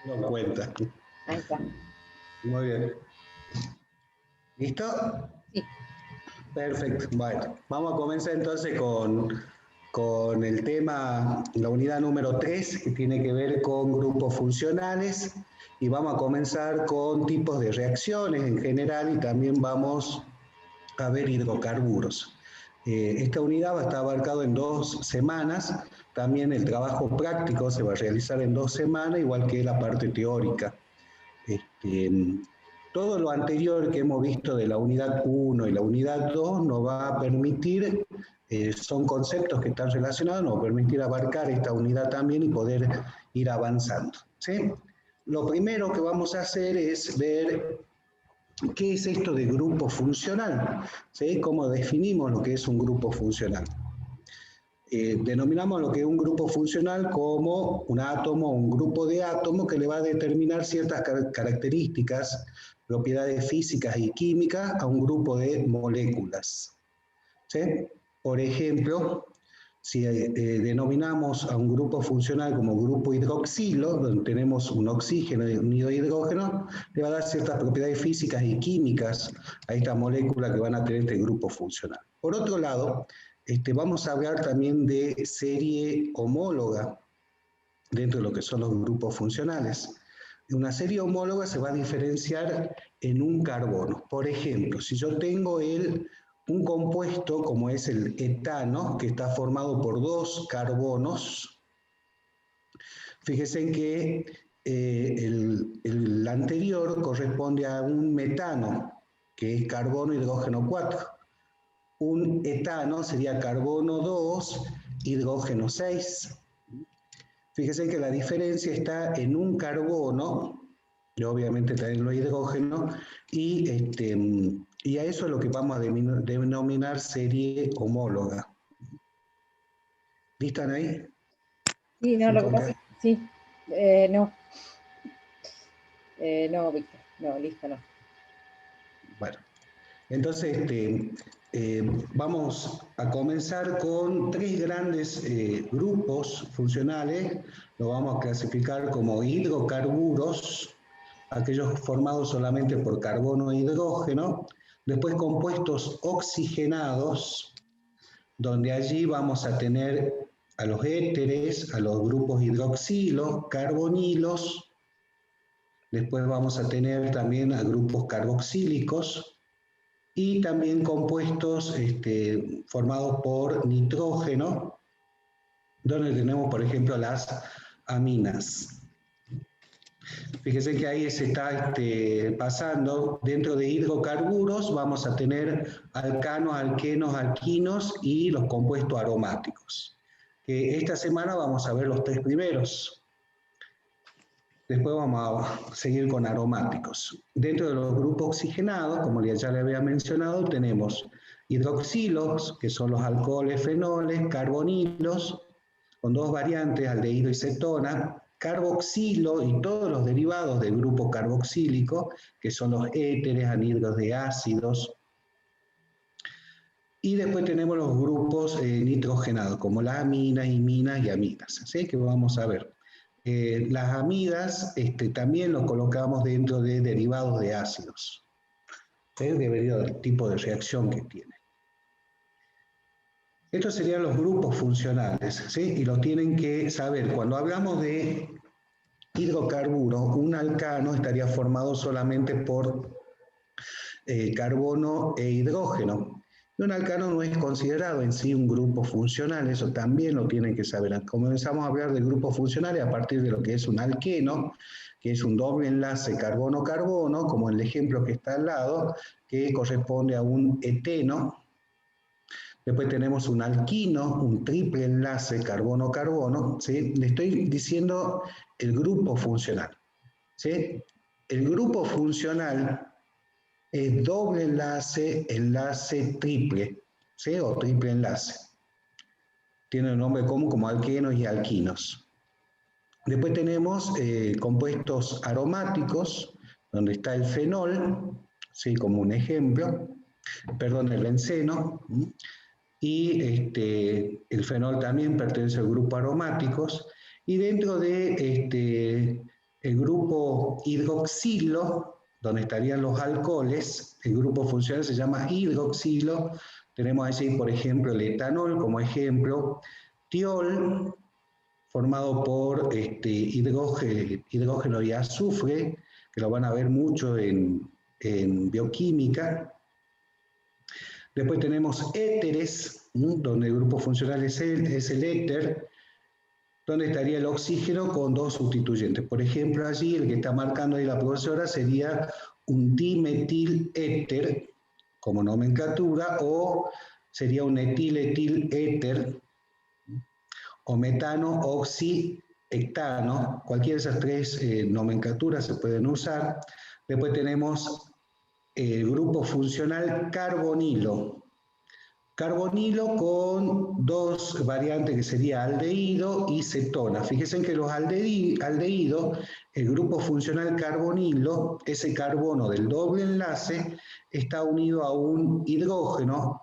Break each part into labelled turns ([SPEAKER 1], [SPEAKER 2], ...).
[SPEAKER 1] Lo cuenta.
[SPEAKER 2] Ahí está.
[SPEAKER 1] Muy bien. ¿Listo?
[SPEAKER 2] Sí.
[SPEAKER 1] Perfecto. Bueno, vamos a comenzar entonces con el tema, la unidad número 3, que tiene que ver con grupos funcionales, y vamos a comenzar con tipos de reacciones en general y también vamos a ver hidrocarburos. Esta unidad va a estar abarcada en 2 semanas, también el trabajo práctico se va a realizar en 2 semanas, igual que la parte teórica. Este, todo lo anterior que hemos visto de la unidad 1 y la unidad 2 nos va a permitir, son conceptos que están relacionados, nos va a permitir abarcar esta unidad también y poder ir avanzando, ¿sí? Lo primero que vamos a hacer es ver qué es esto de grupo funcional, ¿sí? ¿Cómo definimos lo que es un grupo funcional? Denominamos lo que es un grupo funcional como un átomo o un grupo de átomos que le va a determinar ciertas características, propiedades físicas y químicas a un grupo de moléculas, ¿sí? Por ejemplo, si denominamos a un grupo funcional como grupo hidroxilo, donde tenemos un oxígeno y un hidrógeno, le va a dar ciertas propiedades físicas y químicas a esta molécula que van a tener este grupo funcional. Por otro lado, vamos a hablar también de serie homóloga dentro de lo que son los grupos funcionales. Una serie homóloga se va a diferenciar en un carbono. Por ejemplo, si yo tengo un compuesto como es el etano, que está formado por 2 carbonos, fíjense en que el anterior corresponde a un metano, que es carbono hidrógeno 4. Un etano sería carbono 2, hidrógeno 6. Fíjense que la diferencia está en un carbono, y obviamente también los hidrógenos, y a eso es lo que vamos a denominar serie homóloga. ¿Están ahí?
[SPEAKER 2] Sí, no, lo que pasa es que sí. No. No, Víctor. No, listo, no.
[SPEAKER 1] Bueno, entonces vamos a comenzar con 3 grandes grupos funcionales. Lo vamos a clasificar como hidrocarburos, aquellos formados solamente por carbono e hidrógeno. Después compuestos oxigenados, donde allí vamos a tener a los éteres, a los grupos hidroxilos, carbonilos. Después vamos a tener también a grupos carboxílicos y también compuestos formados por nitrógeno, donde tenemos, por ejemplo, las aminas. Fíjense que ahí se está pasando, dentro de hidrocarburos vamos a tener alcanos, alquenos, alquinos y los compuestos aromáticos. Esta semana vamos a ver los 3 primeros. Después vamos a seguir con aromáticos. Dentro de los grupos oxigenados, como ya le había mencionado, tenemos hidroxilos, que son los alcoholes, fenoles, carbonilos, con 2 variantes, aldehído y cetona, carboxilo y todos los derivados del grupo carboxílico, que son los éteres, anhidros de ácidos. Y después tenemos los grupos nitrogenados, como las aminas, iminas y amidas, ¿sí? Que vamos a ver. Las amidas también los colocamos dentro de derivados de ácidos, ¿sí? Debido al tipo de reacción que tiene. Estos serían los grupos funcionales, ¿sí? Y los tienen que saber. Cuando hablamos de hidrocarburos, un alcano estaría formado solamente por carbono e hidrógeno. Y un alcano no es considerado en sí un grupo funcional, eso también lo tienen que saber. Comenzamos a hablar de grupos funcionales a partir de lo que es un alqueno, que es un doble enlace carbono-carbono, como el ejemplo que está al lado, que corresponde a un eteno. Después tenemos un alquino, un triple enlace carbono-carbono, ¿sí? Le estoy diciendo el grupo funcional, ¿sí? El grupo funcional es doble enlace, enlace triple, ¿sí? O triple enlace. Tiene un nombre común como alquenos y alquinos. Después tenemos compuestos aromáticos, donde está el fenol, ¿sí? Como un ejemplo, perdón, el benceno, y el fenol también pertenece al grupo aromáticos, y dentro de El grupo hidroxilo, donde estarían los alcoholes, el grupo funcional se llama hidroxilo. Tenemos allí, por ejemplo, el etanol como ejemplo, tiol, formado por hidrógeno y azufre, que lo van a ver mucho en bioquímica. Después tenemos éteres, donde el grupo funcional es el éter, donde estaría el oxígeno con dos sustituyentes. Por ejemplo, allí el que está marcando ahí la profesora sería un dimetiléter como nomenclatura, o sería un etil-etil-éter, o metano-oxihectano. Cualquiera de esas tres nomenclaturas se pueden usar. Después tenemos el grupo funcional carbonilo. Carbonilo con dos variantes que sería aldehído y cetona. Fíjense que los aldehídos, el grupo funcional carbonilo, ese carbono del doble enlace, está unido a un hidrógeno,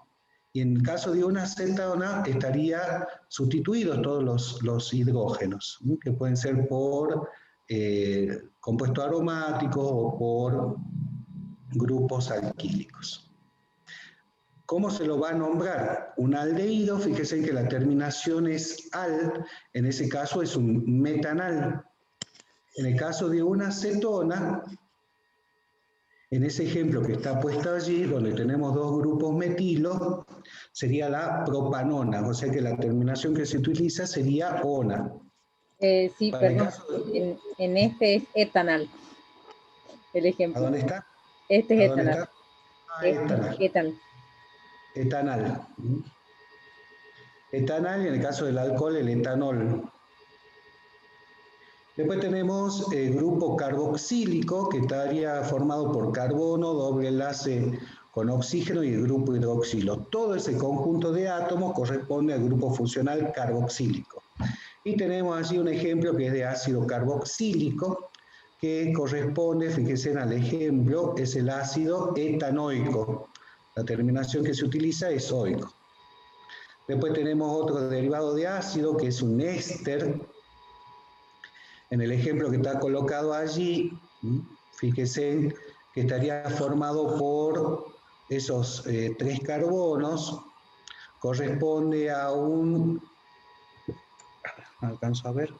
[SPEAKER 1] y en el caso de una cetona estaría sustituidos todos los hidrógenos, que pueden ser por compuestos aromáticos o por grupos alquílicos. ¿Cómo se lo va a nombrar? Un aldehído, fíjense que la terminación es al, en ese caso es un metanal. En el caso de una cetona, en ese ejemplo que está puesto allí, donde tenemos dos grupos metilos, sería la propanona, o sea que la terminación que se utiliza sería ona.
[SPEAKER 2] Sí, perdón, en este es etanal, el ejemplo.
[SPEAKER 1] ¿A dónde está?
[SPEAKER 2] Este es
[SPEAKER 1] ¿A
[SPEAKER 2] etanal.
[SPEAKER 1] dónde está? Ah, etanal. Etanal. Etanal, y en el caso del alcohol, el etanol. Después tenemos el grupo carboxílico, que estaría formado por carbono, doble enlace con oxígeno, y el grupo hidroxilo. Todo ese conjunto de átomos corresponde al grupo funcional carboxílico. Y tenemos allí un ejemplo que es de ácido carboxílico, que corresponde, fíjense al ejemplo, es el ácido etanoico. La terminación que se utiliza es oico. Después tenemos otro derivado de ácido, que es un éster. En el ejemplo que está colocado allí, fíjense que estaría formado por esos tres carbonos, corresponde a un, alcanzo a ver,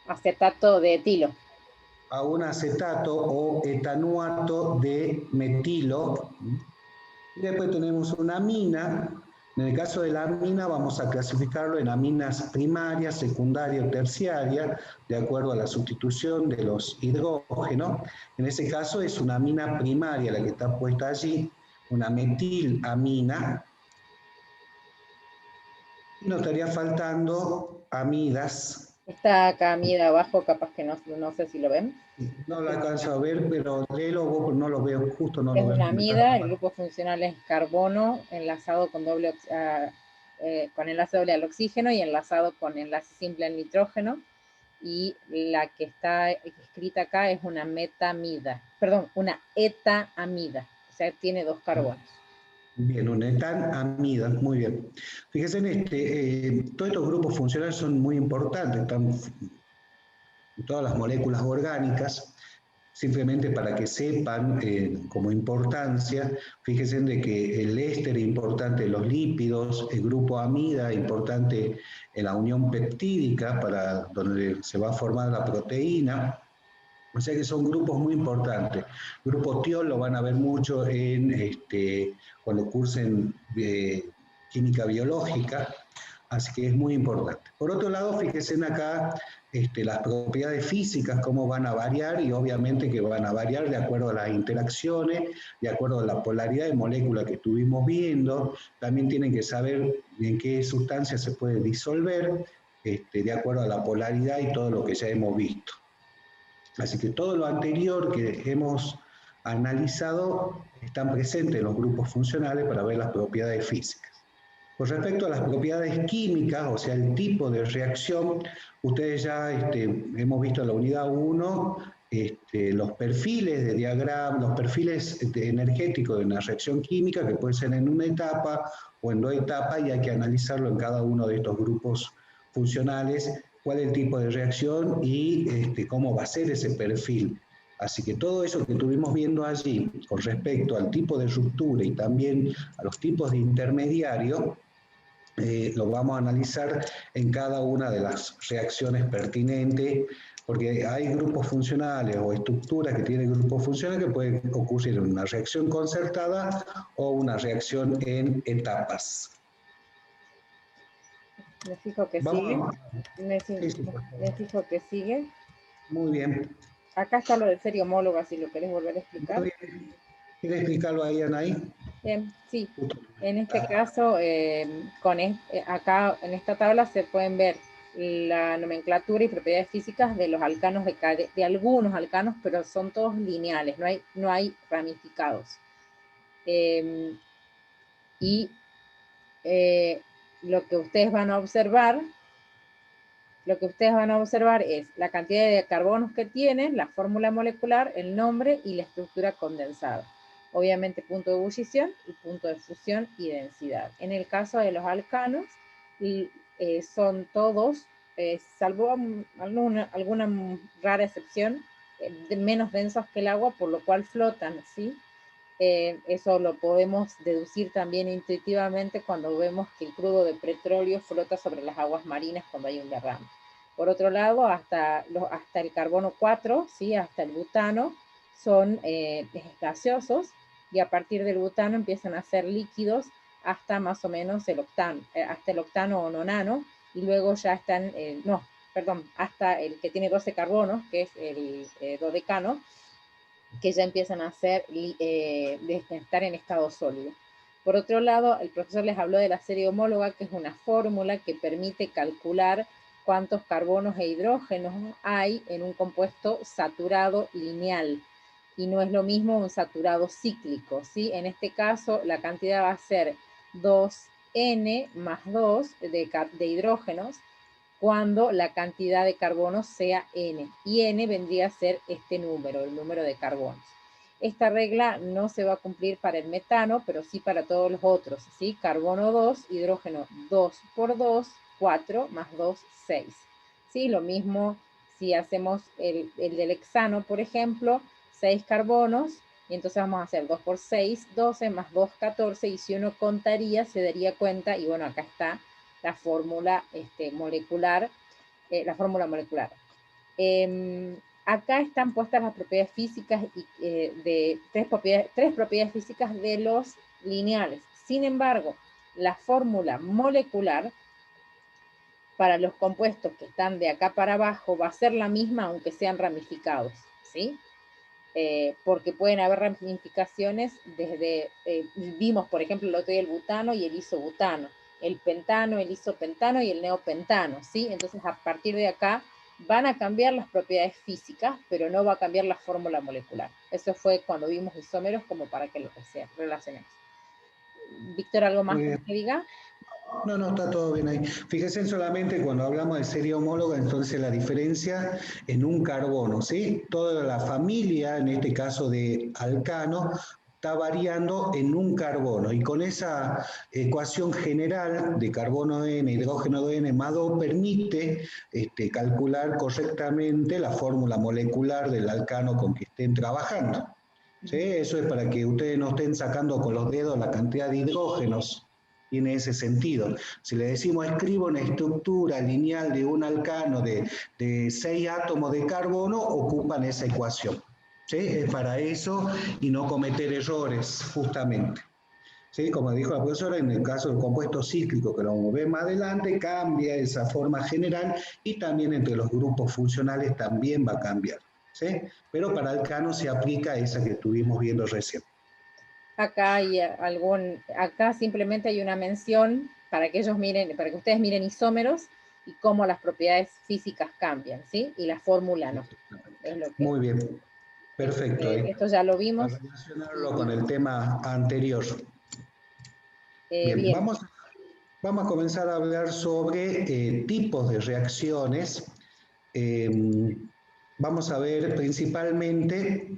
[SPEAKER 2] acetato de etilo.
[SPEAKER 1] A un acetato o etanuato de metilo. Y después tenemos una amina. En el caso de la amina vamos a clasificarlo en aminas primarias, secundarias o terciarias, de acuerdo a la sustitución de los hidrógenos. En ese caso es una amina primaria la que está puesta allí, una metilamina. Y nos estaría faltando amidas.
[SPEAKER 2] Está acá amida abajo, capaz que no sé si lo ven.
[SPEAKER 1] No lo alcanzo a ver, pero léelo vos, no lo veo, justo no
[SPEAKER 2] es
[SPEAKER 1] lo veo.
[SPEAKER 2] Es una amida, el grupo funcional es carbono enlazado con con enlace doble al oxígeno y enlazado con enlace simple al nitrógeno, y la que está escrita acá es una metamida, perdón, una etaamida, o sea, tiene dos carbonos.
[SPEAKER 1] Bien, una etanamida, muy bien. Fíjense en todos estos grupos funcionales son muy importantes, están en todas las moléculas orgánicas. Simplemente para que sepan como importancia, fíjense de que el éster es importante en los lípidos, el grupo amida es importante en la unión peptídica, para donde se va a formar la proteína. O sea que son grupos muy importantes. El grupo tiol lo van a ver mucho cuando cursen química biológica, así que es muy importante. Por otro lado, fíjense acá las propiedades físicas, cómo van a variar, y obviamente que van a variar de acuerdo a las interacciones, de acuerdo a la polaridad de molécula que estuvimos viendo. También tienen que saber en qué sustancia se puede disolver, de acuerdo a la polaridad y todo lo que ya hemos visto. Así que todo lo anterior que hemos analizado están presentes en los grupos funcionales para ver las propiedades físicas. Con respecto a las propiedades químicas, o sea, el tipo de reacción, ustedes ya hemos visto en la unidad 1 los perfiles de diagrama, los perfiles energéticos de una reacción química, que puede ser en una etapa o en dos etapas, y hay que analizarlo en cada uno de estos grupos funcionales, cuál es el tipo de reacción y cómo va a ser ese perfil. Así que todo eso que estuvimos viendo allí con respecto al tipo de ruptura y también a los tipos de intermediario, lo vamos a analizar en cada una de las reacciones pertinentes, porque hay grupos funcionales o estructuras que tienen grupos funcionales que pueden ocurrir en una reacción concertada o una reacción en etapas.
[SPEAKER 2] Me fijo que
[SPEAKER 1] Vamos
[SPEAKER 2] sigue.
[SPEAKER 1] sí, sí,
[SPEAKER 2] Me fijo que sigue.
[SPEAKER 1] muy bien.
[SPEAKER 2] Acá está lo del serie homóloga, si lo querés volver a explicar.
[SPEAKER 1] Muy bien. ¿Quiere explicarlo ahí, Anaí?
[SPEAKER 2] Sí, en este caso, acá en esta tabla se pueden ver la nomenclatura y propiedades físicas de los alcanos de algunos alcanos, pero son todos lineales, no hay ramificados. Lo que ustedes van a observar es la cantidad de carbonos que tienen, la fórmula molecular, el nombre y la estructura condensada. Obviamente punto de ebullición y punto de fusión y densidad. En el caso de los alcanos, son todos, salvo alguna rara excepción, menos densos que el agua, por lo cual flotan, ¿sí? Eso lo podemos deducir también intuitivamente cuando vemos que el crudo de petróleo flota sobre las aguas marinas cuando hay un derrame. Por otro lado, hasta el carbono 4, ¿sí? Hasta el butano, son gaseosos, y a partir del butano empiezan a ser líquidos hasta más o menos el octano, hasta el octano o nonano, y luego ya están, hasta el que tiene 12 carbonos, que es el dodecano, que ya empiezan a estar en estado sólido. Por otro lado, el profesor les habló de la serie homóloga, que es una fórmula que permite calcular cuántos carbonos e hidrógenos hay en un compuesto saturado lineal. Y no es lo mismo un saturado cíclico, ¿sí? En este caso, la cantidad va a ser 2N más 2 de hidrógenos, cuando la cantidad de carbonos sea N, y N vendría a ser este número, el número de carbonos. Esta regla no se va a cumplir para el metano, pero sí para todos los otros, ¿sí? Carbono 2, hidrógeno 2 por 2, 4, más 2, 6. ¿Sí? Lo mismo si hacemos el del hexano, por ejemplo, 6 carbonos, y entonces vamos a hacer 2 por 6, 12, más 2, 14, y si uno contaría, se daría cuenta, y bueno, acá está la fórmula molecular, acá están puestas las propiedades físicas tres propiedades físicas de los lineales. Sin embargo, la fórmula molecular para los compuestos que están de acá para abajo va a ser la misma aunque sean ramificados, ¿sí? Porque pueden haber ramificaciones desde, vimos por ejemplo el otro día el butano y el isobutano, el pentano, el isopentano y el neopentano, ¿sí? Entonces a partir de acá van a cambiar las propiedades físicas, pero no va a cambiar la fórmula molecular. Eso fue cuando vimos isómeros, como para que lo relacionemos. Víctor, ¿algo más que diga?
[SPEAKER 1] No, está todo bien ahí. Fíjense solamente cuando hablamos de serie homóloga, entonces la diferencia en un carbono, ¿sí? Toda la familia, en este caso de alcano, está variando en un carbono, y con esa ecuación general de carbono N, hidrógeno N más 2 permite calcular correctamente la fórmula molecular del alcano con que estén trabajando. ¿Sí? Eso es para que ustedes no estén sacando con los dedos la cantidad de hidrógenos. Tiene ese sentido. Si le decimos escribo una estructura lineal de un alcano de 6 átomos de carbono, ocupan esa ecuación. ¿Sí? Es para eso y no cometer errores, justamente. ¿Sí? Como dijo la profesora, en el caso del compuesto cíclico, que lo vamos a ver más adelante, cambia esa forma general, y también entre los grupos funcionales también va a cambiar. ¿Sí? Pero para alcano se aplica esa que estuvimos viendo recién.
[SPEAKER 2] Acá simplemente hay una mención para que ustedes miren isómeros y cómo las propiedades físicas cambian, ¿sí? Y la fórmula no. Es lo que,
[SPEAKER 1] muy bien, perfecto.
[SPEAKER 2] Esto ya lo vimos.
[SPEAKER 1] Para relacionarlo con el tema anterior.
[SPEAKER 2] Bien.
[SPEAKER 1] Vamos a comenzar a hablar sobre tipos de reacciones. Vamos a ver principalmente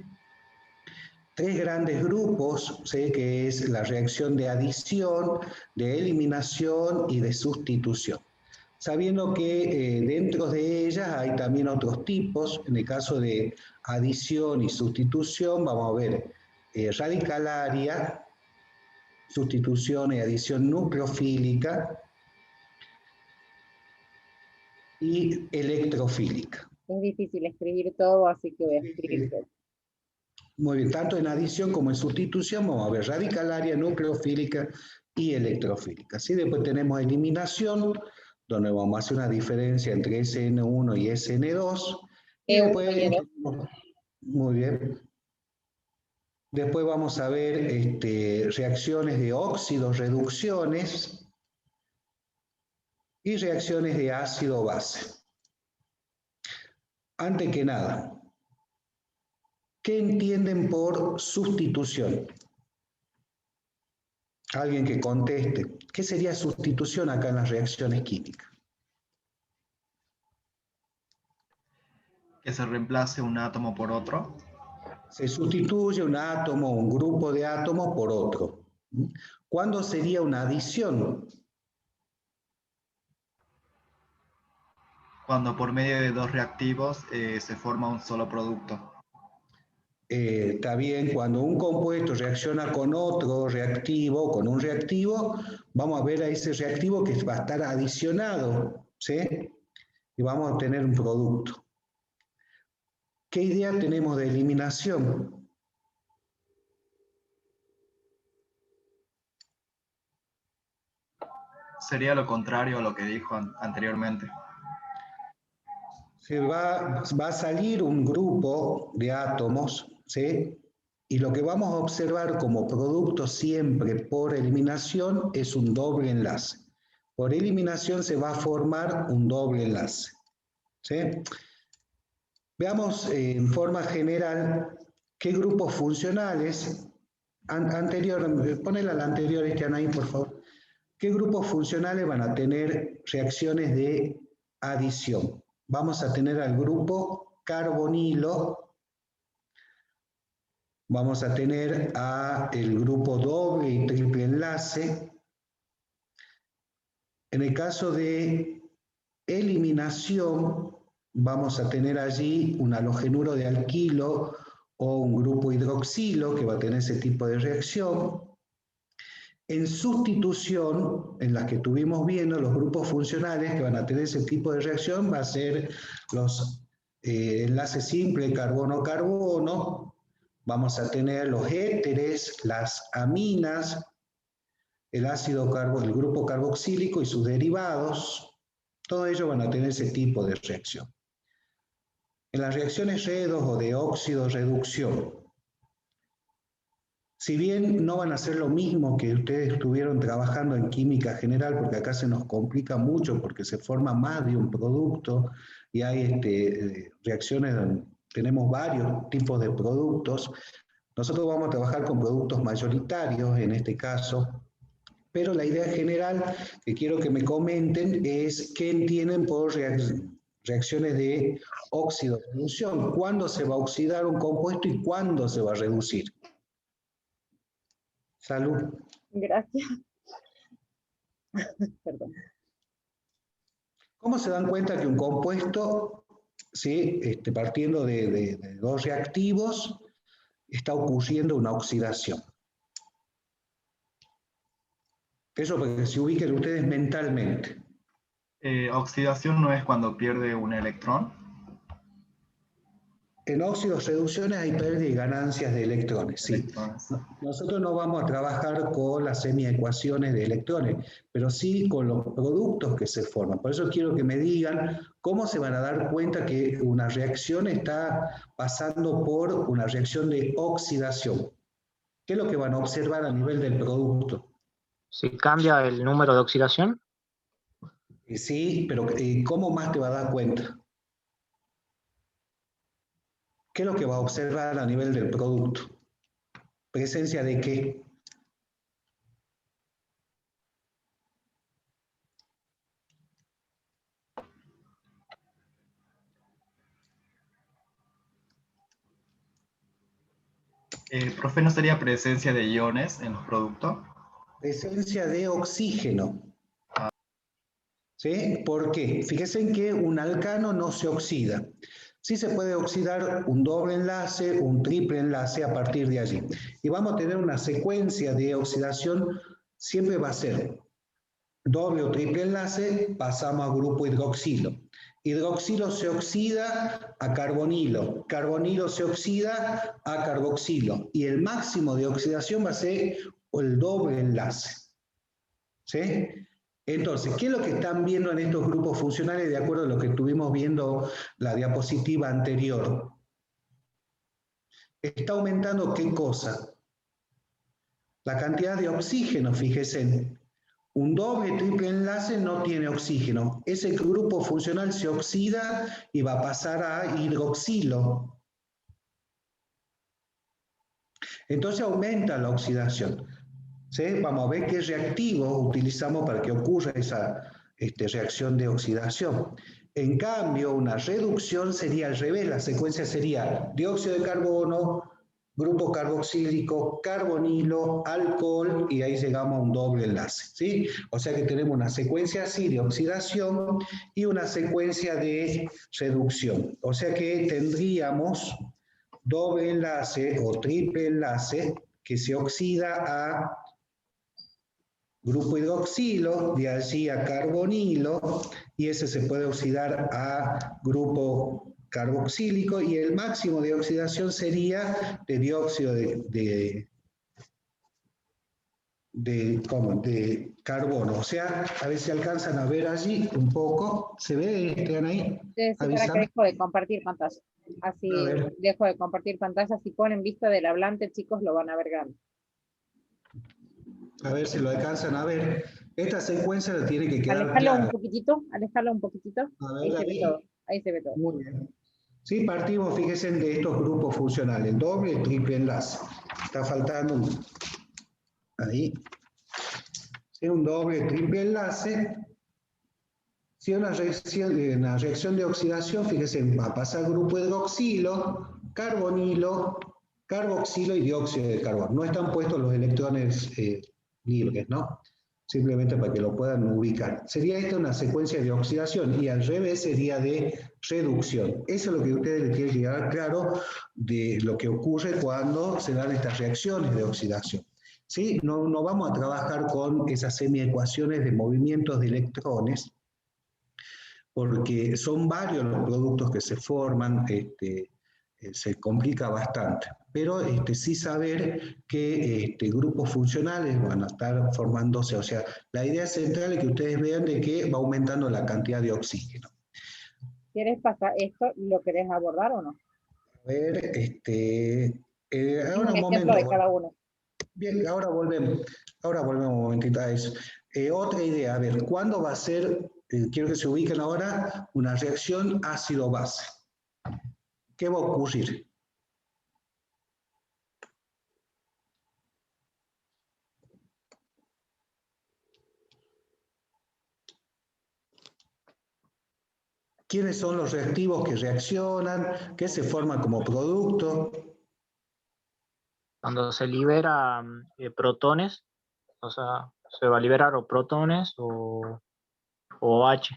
[SPEAKER 1] tres grandes grupos, ¿sí? Que es la reacción de adición, de eliminación y de sustitución. sabiendo que dentro de ellas hay también otros tipos. En el caso de adición y sustitución, vamos a ver radicalaria, sustitución y adición nucleofílica y electrofílica.
[SPEAKER 2] Es difícil escribir todo, así que voy a escribir todo.
[SPEAKER 1] Muy bien, tanto en adición como en sustitución vamos a ver radicalaria, nucleofílica y electrofílica. ¿Sí? Después tenemos eliminación, donde vamos a hacer una diferencia entre SN1 y SN2. Y después, muy bien. Después vamos a ver reacciones de óxidos, reducciones y reacciones de ácido-base. Antes que nada, ¿qué entienden por sustitución? Alguien que conteste. ¿Qué sería sustitución acá en las reacciones químicas?
[SPEAKER 3] Que se reemplace un átomo por otro.
[SPEAKER 1] Se sustituye un átomo o un grupo de átomos por otro. ¿Cuándo sería una adición?
[SPEAKER 3] Cuando por medio de dos reactivos se forma un solo producto.
[SPEAKER 1] Está bien, cuando un compuesto reacciona con otro reactivo, con un reactivo, vamos a ver a ese reactivo que va a estar adicionado, ¿sí? Y vamos a obtener un producto. ¿Qué idea tenemos de eliminación?
[SPEAKER 3] Sería lo contrario a lo que dijo anteriormente.
[SPEAKER 1] Va a salir un grupo de átomos, ¿sí? Y lo que vamos a observar como producto siempre por eliminación es un doble enlace. Por eliminación se va a formar un doble enlace, ¿sí? Veamos en forma general qué grupos funcionales, ponele al anterior, Anaí, por favor. ¿Qué grupos funcionales van a tener reacciones de adición? Vamos a tener al grupo carbonilo, vamos a tener el grupo doble y triple enlace. En el caso de eliminación, vamos a tener allí un halogenuro de alquilo o un grupo hidroxilo que va a tener ese tipo de reacción. En sustitución, en las que estuvimos viendo, los grupos funcionales que van a tener ese tipo de reacción va a ser los enlaces simples carbono-carbono, vamos a tener los éteres, las aminas, el el grupo carboxílico y sus derivados, todos ellos van a tener ese tipo de reacción. En las reacciones redox o de óxido-reducción, si bien no van a ser lo mismo que ustedes estuvieron trabajando en química general, porque acá se nos complica mucho porque se forma más de un producto y hay reacciones donde tenemos varios tipos de productos, nosotros vamos a trabajar con productos mayoritarios en este caso, pero la idea general que quiero que me comenten es qué entienden por reacciones de óxido-reducción, cuándo se va a oxidar un compuesto y cuándo se va a reducir. Salud.
[SPEAKER 2] Gracias. Perdón.
[SPEAKER 1] ¿Cómo se dan cuenta que un compuesto, ¿sí? Partiendo de dos reactivos, está ocurriendo una oxidación? Eso para que se ubiquen ustedes mentalmente.
[SPEAKER 3] Oxidación no es cuando pierde un electrón.
[SPEAKER 1] En óxidos reducciones hay pérdida y ganancias de electrones, sí. Nosotros no vamos a trabajar con las semiecuaciones de electrones, pero sí con los productos que se forman. Por eso quiero que me digan cómo se van a dar cuenta que una reacción está pasando por una reacción de oxidación. ¿Qué es lo que van a observar a nivel del producto?
[SPEAKER 4] ¿Se cambia el número de oxidación?
[SPEAKER 1] Sí, pero ¿cómo más te va a dar cuenta? ¿Qué es lo que va a observar a nivel del producto? ¿Presencia de qué?
[SPEAKER 3] Profe, ¿no sería presencia de iones en los productos?
[SPEAKER 1] Presencia de oxígeno. ¿Sí? ¿Por qué? Fíjense en que un alcano no se oxida. Sí se puede oxidar un doble enlace, un triple enlace a partir de allí. Y vamos a tener una secuencia de oxidación, siempre va a ser doble o triple enlace, pasamos a grupo hidroxilo. Hidroxilo se oxida a carbonilo, carbonilo se oxida a carboxilo, y el máximo de oxidación va a ser el doble enlace. ¿Sí? Entonces, ¿qué es lo que están viendo en estos grupos funcionales de acuerdo a lo que estuvimos viendo la diapositiva anterior? Está aumentando ¿qué cosa? La cantidad de oxígeno, fíjense. Un doble, triple enlace no tiene oxígeno. Ese grupo funcional se oxida y va a pasar a hidroxilo. Entonces aumenta la oxidación. ¿Sí? Vamos a ver qué reactivos utilizamos para que ocurra esa reacción de oxidación. En cambio, una reducción sería al revés. La secuencia sería dióxido de carbono, grupo carboxílico, carbonilo, alcohol, y ahí llegamos a un doble enlace. ¿Sí? O sea que tenemos una secuencia así de oxidación y una secuencia de reducción. O sea que tendríamos doble enlace o triple enlace que se oxida a grupo hidroxilo, de allí a carbonilo, y ese se puede oxidar a grupo carboxílico, y el máximo de oxidación sería de dióxido de carbono. O sea, a ver si alcanzan a ver allí un poco. ¿Se ve? ¿Están ahí?
[SPEAKER 2] Sí, para que dejo de compartir pantalla. Así dejo de compartir pantalla. Si ponen vista del hablante, chicos, lo van a ver grande.
[SPEAKER 1] A ver si lo alcanzan a ver. Esta secuencia la tiene que quedar
[SPEAKER 2] alejarlo
[SPEAKER 1] clara.
[SPEAKER 2] un poquitito, alejarlo un poquitito. Ahí se ve todo. Ahí se ve todo.
[SPEAKER 1] Muy bien. Sí, partimos, fíjense, de estos grupos funcionales, doble y triple enlace. Está faltando un. Ahí. Sí, un doble, triple enlace. Si una reacción de oxidación, fíjense, va a pasar grupo hidroxilo, carbonilo, carboxilo y dióxido de carbono. No están puestos los electrones libres, ¿no? Simplemente para que lo puedan ubicar. Sería esta una secuencia de oxidación y al revés sería de reducción. Eso es lo que ustedes les tienen que quedar claro de lo que ocurre cuando se dan estas reacciones de oxidación. ¿Sí? No vamos a trabajar con esas semiecuaciones de movimientos de electrones, porque son varios los productos que se forman, se complica bastante. Pero sí saber que grupos funcionales van a estar formándose, o sea, la idea central es que ustedes vean de que va aumentando la cantidad de oxígeno.
[SPEAKER 2] ¿Quieres pasar esto? ¿Lo querés abordar o no?
[SPEAKER 1] A ver, ahora
[SPEAKER 2] un ejemplo de cada uno.
[SPEAKER 1] Bien, ahora volvemos un momentito a eso. Otra idea, a ver, ¿cuándo va a ser, quiero que se ubiquen ahora, una reacción ácido-base? ¿Qué va a ocurrir? ¿Quiénes son los reactivos que reaccionan? ¿Qué se forma como producto?
[SPEAKER 4] Cuando se liberan protones, o sea, se va a liberar o protones o OH.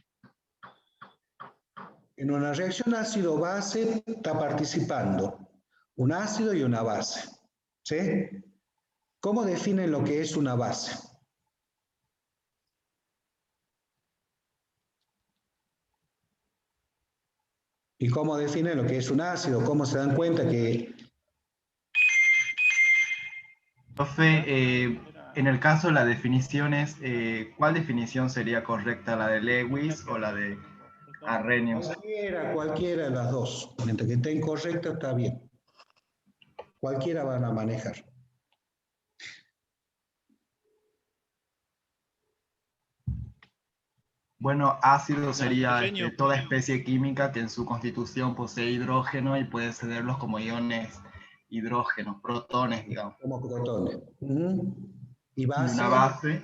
[SPEAKER 1] En una reacción ácido-base está participando un ácido y una base. ¿Sí? ¿Cómo definen lo que es una base? ¿Y cómo definen lo que es un ácido? ¿Cómo se dan cuenta que...
[SPEAKER 3] Profe, en el caso de las definiciones, ¿cuál definición sería correcta? ¿La de Lewis o la de Arrhenius?
[SPEAKER 1] Cualquiera de las dos. Mientras que esté incorrecta, está bien. Cualquiera van a manejar.
[SPEAKER 3] Bueno, ácido sería toda especie química que en su constitución posee hidrógeno y puede cederlos como iones hidrógenos, protones, digamos.
[SPEAKER 1] Como protones. ¿Y base?
[SPEAKER 3] Y una base,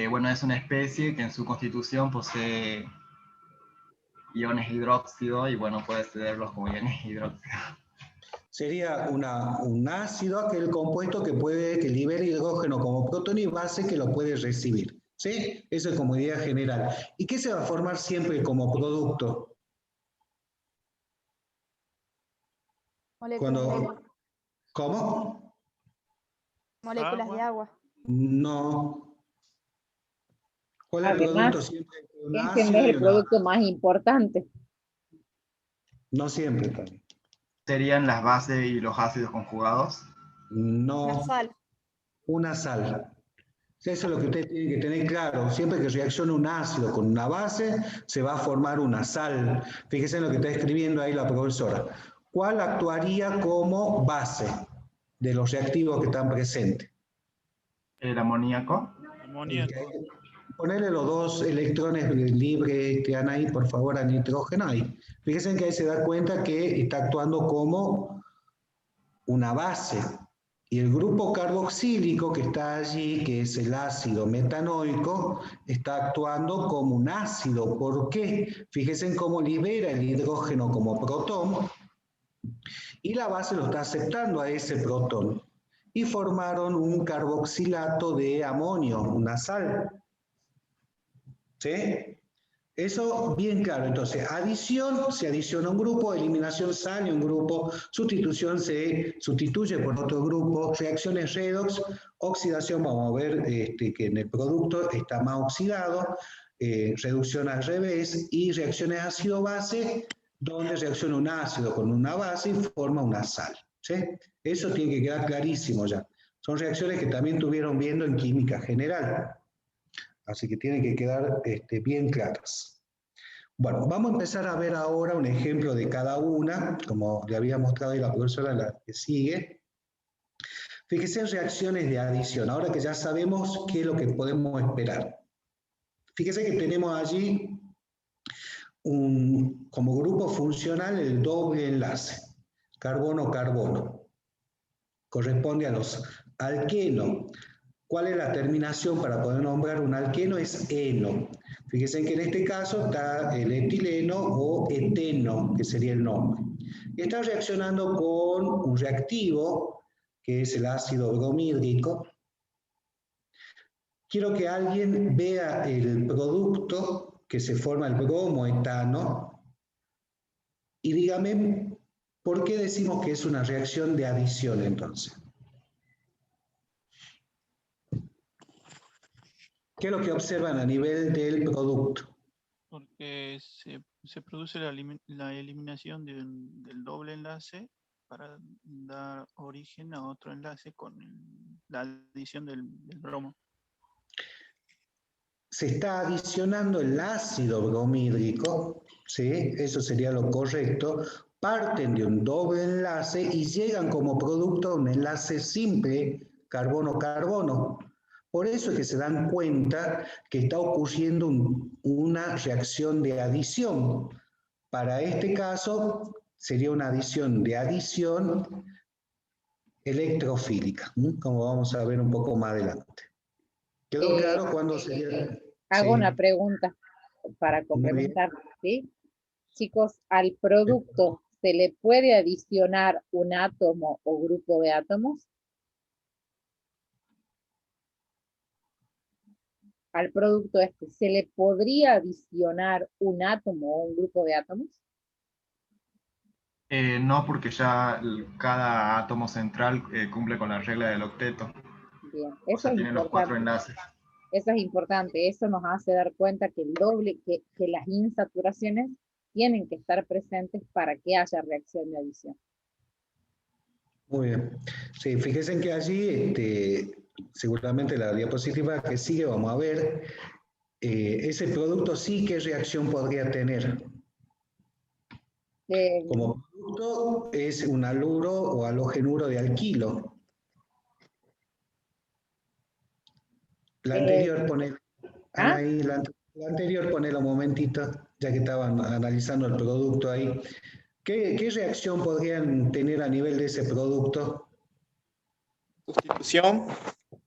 [SPEAKER 3] bueno, es una especie que en su constitución posee iones hidróxido y bueno, puede cederlos como iones hidróxido.
[SPEAKER 1] Sería un ácido, aquel compuesto que libera hidrógeno como protón y base que lo puede recibir. ¿Sí? Eso es como idea general. ¿Y qué se va a formar siempre como producto?
[SPEAKER 5] Moléculas de
[SPEAKER 1] Cuando,
[SPEAKER 5] agua.
[SPEAKER 1] ¿cómo?
[SPEAKER 5] Moléculas de agua.
[SPEAKER 1] No. ¿Cuál es el producto
[SPEAKER 2] Además,
[SPEAKER 1] siempre de un
[SPEAKER 2] ese no
[SPEAKER 1] ácido
[SPEAKER 2] es
[SPEAKER 1] y
[SPEAKER 2] el
[SPEAKER 1] una?
[SPEAKER 2] producto más importante.
[SPEAKER 1] No siempre también.
[SPEAKER 3] ¿Serían las bases y los ácidos conjugados?
[SPEAKER 5] Una
[SPEAKER 1] No,
[SPEAKER 5] sal.
[SPEAKER 1] una sal. Eso es lo que usted tiene que tener claro. Siempre que reaccione un ácido con una base, se va a formar una sal. Fíjese en lo que está escribiendo ahí la profesora. ¿Cuál actuaría como base de los reactivos que están presentes?
[SPEAKER 3] ¿El amoníaco?
[SPEAKER 6] Amoníaco.
[SPEAKER 1] Ponerle los dos electrones libres que han ahí, por favor, al nitrógeno ahí. Fíjense que ahí se da cuenta que está actuando como una base. Y el grupo carboxílico que está allí, que es el ácido metanoico, está actuando como un ácido. ¿Por qué? Fíjense en cómo libera el hidrógeno como protón y la base lo está aceptando a ese protón. Y formaron un carboxilato de amonio, una sal. ¿Sí? Eso bien claro. Entonces, adición, se adiciona un grupo, eliminación sale un grupo, sustitución se sustituye por otro grupo, reacciones redox, oxidación, vamos a ver que en el producto está más oxidado, reducción al revés, y reacciones ácido-base, donde reacciona un ácido con una base y forma una sal. ¿Sí? Eso tiene que quedar clarísimo ya. Son reacciones que también estuvieron viendo en química general. Así que tienen que quedar bien claras. Bueno, vamos a empezar a ver ahora un ejemplo de cada una, como le había mostrado ahí la profesora en la que sigue. Fíjense en reacciones de adición, ahora que ya sabemos qué es lo que podemos esperar. Fíjense que tenemos allí como grupo funcional el doble enlace, carbono-carbono. Corresponde a los alquenos. ¿Cuál es la terminación para poder nombrar un alqueno? Es eno. Fíjense que en este caso está el etileno o eteno, que sería el nombre. Y está reaccionando con un reactivo, que es el ácido bromídrico. Quiero que alguien vea el producto que se forma el bromoetano y dígame por qué decimos que es una reacción de adición entonces. ¿Qué es lo que observan a nivel del producto?
[SPEAKER 6] Porque se produce la eliminación del doble enlace para dar origen a otro enlace con la adición del bromo.
[SPEAKER 1] Se está adicionando el ácido bromídrico, ¿sí? Eso sería lo correcto, parten de un doble enlace y llegan como producto a un enlace simple carbono-carbono. Por eso es que se dan cuenta que está ocurriendo una reacción de adición. Para este caso sería una adición de adición electrofílica, como vamos a ver un poco más adelante. ¿Quedó claro cuándo sería?
[SPEAKER 2] Hago
[SPEAKER 1] Sí,
[SPEAKER 2] una pregunta para
[SPEAKER 1] muy bien.
[SPEAKER 2] complementar, ¿sí? Chicos, ¿al producto se le puede adicionar un átomo o grupo de átomos? Al producto este, ¿se le podría adicionar un átomo o un grupo de átomos?
[SPEAKER 3] No, porque ya cada átomo central cumple con la regla del octeto.
[SPEAKER 2] Bien,
[SPEAKER 3] O
[SPEAKER 2] eso
[SPEAKER 3] sea,
[SPEAKER 2] es
[SPEAKER 3] tiene los 4
[SPEAKER 2] importante.
[SPEAKER 3] enlaces.
[SPEAKER 2] Eso es importante. Eso nos hace dar cuenta que el doble, que las insaturaciones tienen que estar presentes para que haya reacción de adición.
[SPEAKER 1] Muy bien. Sí, fíjense que allí, seguramente la diapositiva que sigue, vamos a ver, ese producto sí, ¿qué reacción podría tener? Como producto es un haluro o halogenuro de alquilo. La anterior,
[SPEAKER 2] ¿Ah?
[SPEAKER 1] Anaí, la anterior, ponela un momentito, ya que estaban analizando el producto ahí. ¿Qué reacción podrían tener a nivel de ese producto?
[SPEAKER 7] Sustitución,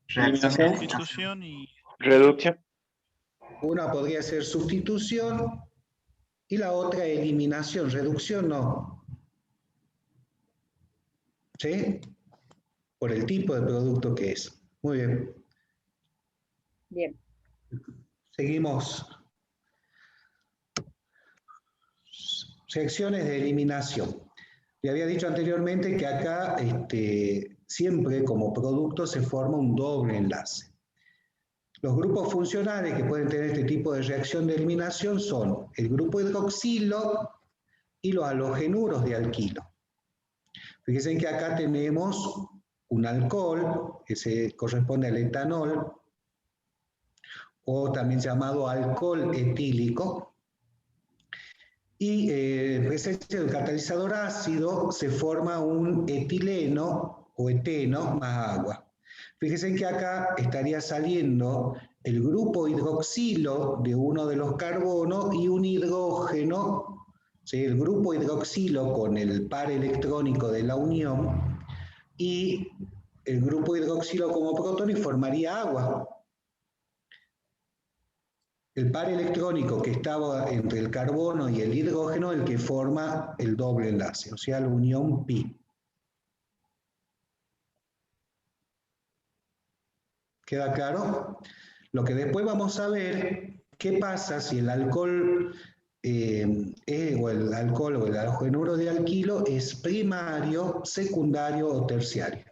[SPEAKER 3] Reacción.
[SPEAKER 6] Sustitución y
[SPEAKER 7] reducción.
[SPEAKER 1] Una podría ser sustitución y la otra eliminación, reducción no. ¿Sí? Por el tipo de producto que es. Muy bien.
[SPEAKER 2] Bien.
[SPEAKER 1] Seguimos. Reacciones de eliminación. Le había dicho anteriormente que acá siempre como producto se forma un doble enlace. Los grupos funcionales que pueden tener este tipo de reacción de eliminación son el grupo hidroxilo y los halogenuros de alquilo. Fíjense que acá tenemos un alcohol, que se corresponde al etanol, o también llamado alcohol etílico, y en presencia del catalizador ácido se forma un etileno o eteno más agua. Fíjense que acá estaría saliendo el grupo hidroxilo de uno de los carbonos y un hidrógeno, ¿sí? El grupo hidroxilo con el par electrónico de la unión y el grupo hidroxilo como protón y formaría agua. El par electrónico que estaba entre el carbono y el hidrógeno, el que forma el doble enlace, o sea, la unión pi. ¿Queda claro? Lo que después vamos a ver, qué pasa si el alcohol o el halogenuro de alquilo es primario, secundario o terciario.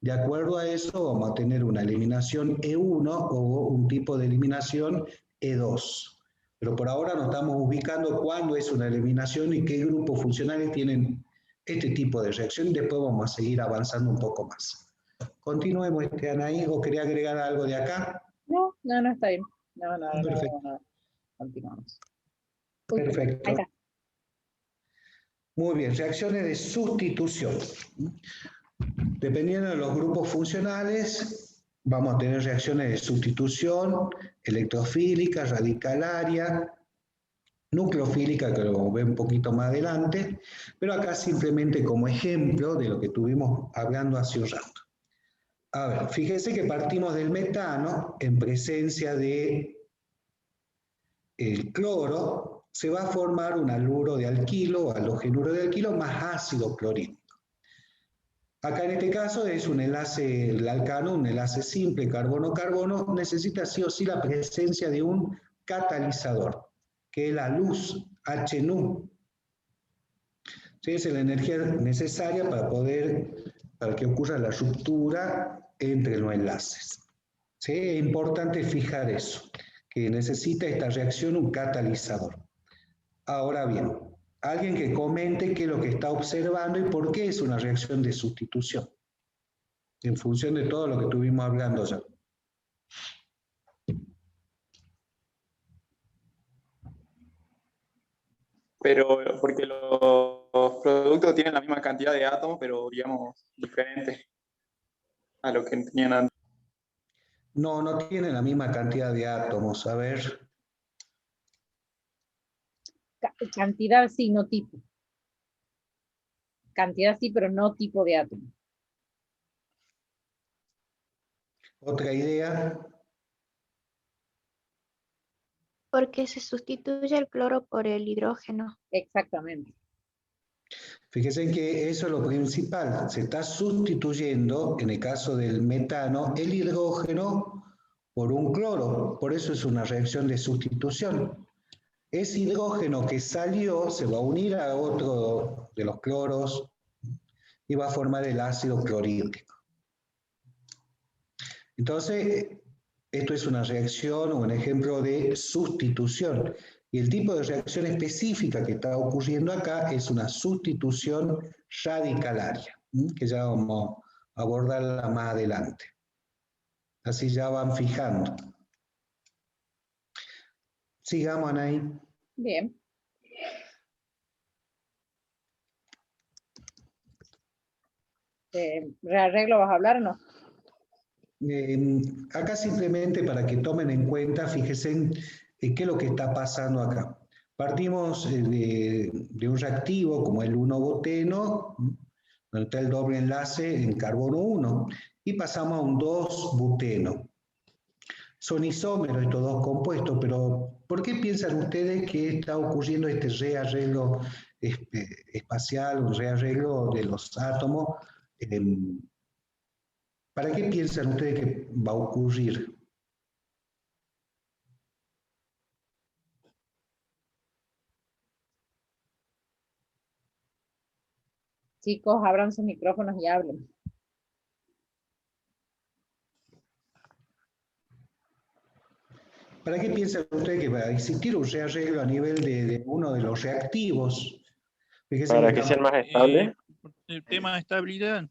[SPEAKER 1] De acuerdo a eso vamos a tener una eliminación E1 o un tipo de eliminación E2. Pero por ahora nos estamos ubicando cuándo es una eliminación y qué grupos funcionales tienen este tipo de reacción y después vamos a seguir avanzando un poco más. Continuemos, Anaí, ¿o quería agregar algo de acá?
[SPEAKER 2] No, está bien. No.
[SPEAKER 1] Perfecto.
[SPEAKER 2] No. Continuamos.
[SPEAKER 1] Perfecto.
[SPEAKER 2] Ahí está.
[SPEAKER 1] Muy bien, reacciones de sustitución. Dependiendo de los grupos funcionales, vamos a tener reacciones de sustitución, electrofílica, radicalaria, nucleofílica, que lo ve un poquito más adelante, pero acá simplemente como ejemplo de lo que estuvimos hablando hace un rato. A ver, fíjese que partimos del metano en presencia de el cloro, se va a formar un haluro de alquilo o halogenuro de alquilo más ácido clorhídrico. Acá en este caso es un enlace, el alcano, un enlace simple carbono-carbono, necesita sí o sí la presencia de un catalizador, que es la luz, HNU. ¿Sí? Es la energía necesaria para que ocurra la ruptura entre los enlaces. ¿Sí? Es importante fijar eso, que necesita esta reacción un catalizador. Ahora bien, alguien que comente qué es lo que está observando y por qué es una reacción de sustitución, en función de todo lo que estuvimos hablando ya.
[SPEAKER 7] Pero porque los productos tienen la misma cantidad de átomos, pero digamos diferentes a lo que tenían antes.
[SPEAKER 1] No tienen la misma cantidad de átomos. A ver.
[SPEAKER 2] Cantidad sí, no tipo. Cantidad sí, pero no tipo de átomo.
[SPEAKER 1] ¿Otra idea?
[SPEAKER 5] Porque se sustituye el cloro por el hidrógeno.
[SPEAKER 2] Exactamente.
[SPEAKER 1] Fíjense que eso es lo principal. Se está sustituyendo, en el caso del metano, el hidrógeno por un cloro. Por eso es una reacción de sustitución. Ese hidrógeno que salió se va a unir a otro de los cloros y va a formar el ácido clorhídrico. Entonces, esto es una reacción o un ejemplo de sustitución. Y el tipo de reacción específica que está ocurriendo acá es una sustitución radicalaria, que ya vamos a abordarla más adelante. Así ya van fijando. Sigamos, Anaí.
[SPEAKER 2] Bien. ¿Rearreglo vas a hablar o no?
[SPEAKER 1] Acá simplemente para que tomen en cuenta, fíjense en qué es lo que está pasando acá. Partimos de un reactivo como el 1-buteno, donde está el doble enlace en carbono 1, y pasamos a un 2-buteno. Son isómeros estos dos compuestos, pero ¿por qué piensan ustedes que está ocurriendo este rearreglo espacial, un rearreglo de los átomos? ¿Para qué piensan ustedes que va a ocurrir?
[SPEAKER 2] Chicos, abran sus micrófonos y hablen.
[SPEAKER 1] ¿Para qué piensa usted que va a existir un rearreglo a nivel de uno de los reactivos? Fíjese
[SPEAKER 8] Para
[SPEAKER 1] que
[SPEAKER 8] que sean
[SPEAKER 1] estamos-
[SPEAKER 8] más estables.
[SPEAKER 6] El tema de estabilidad.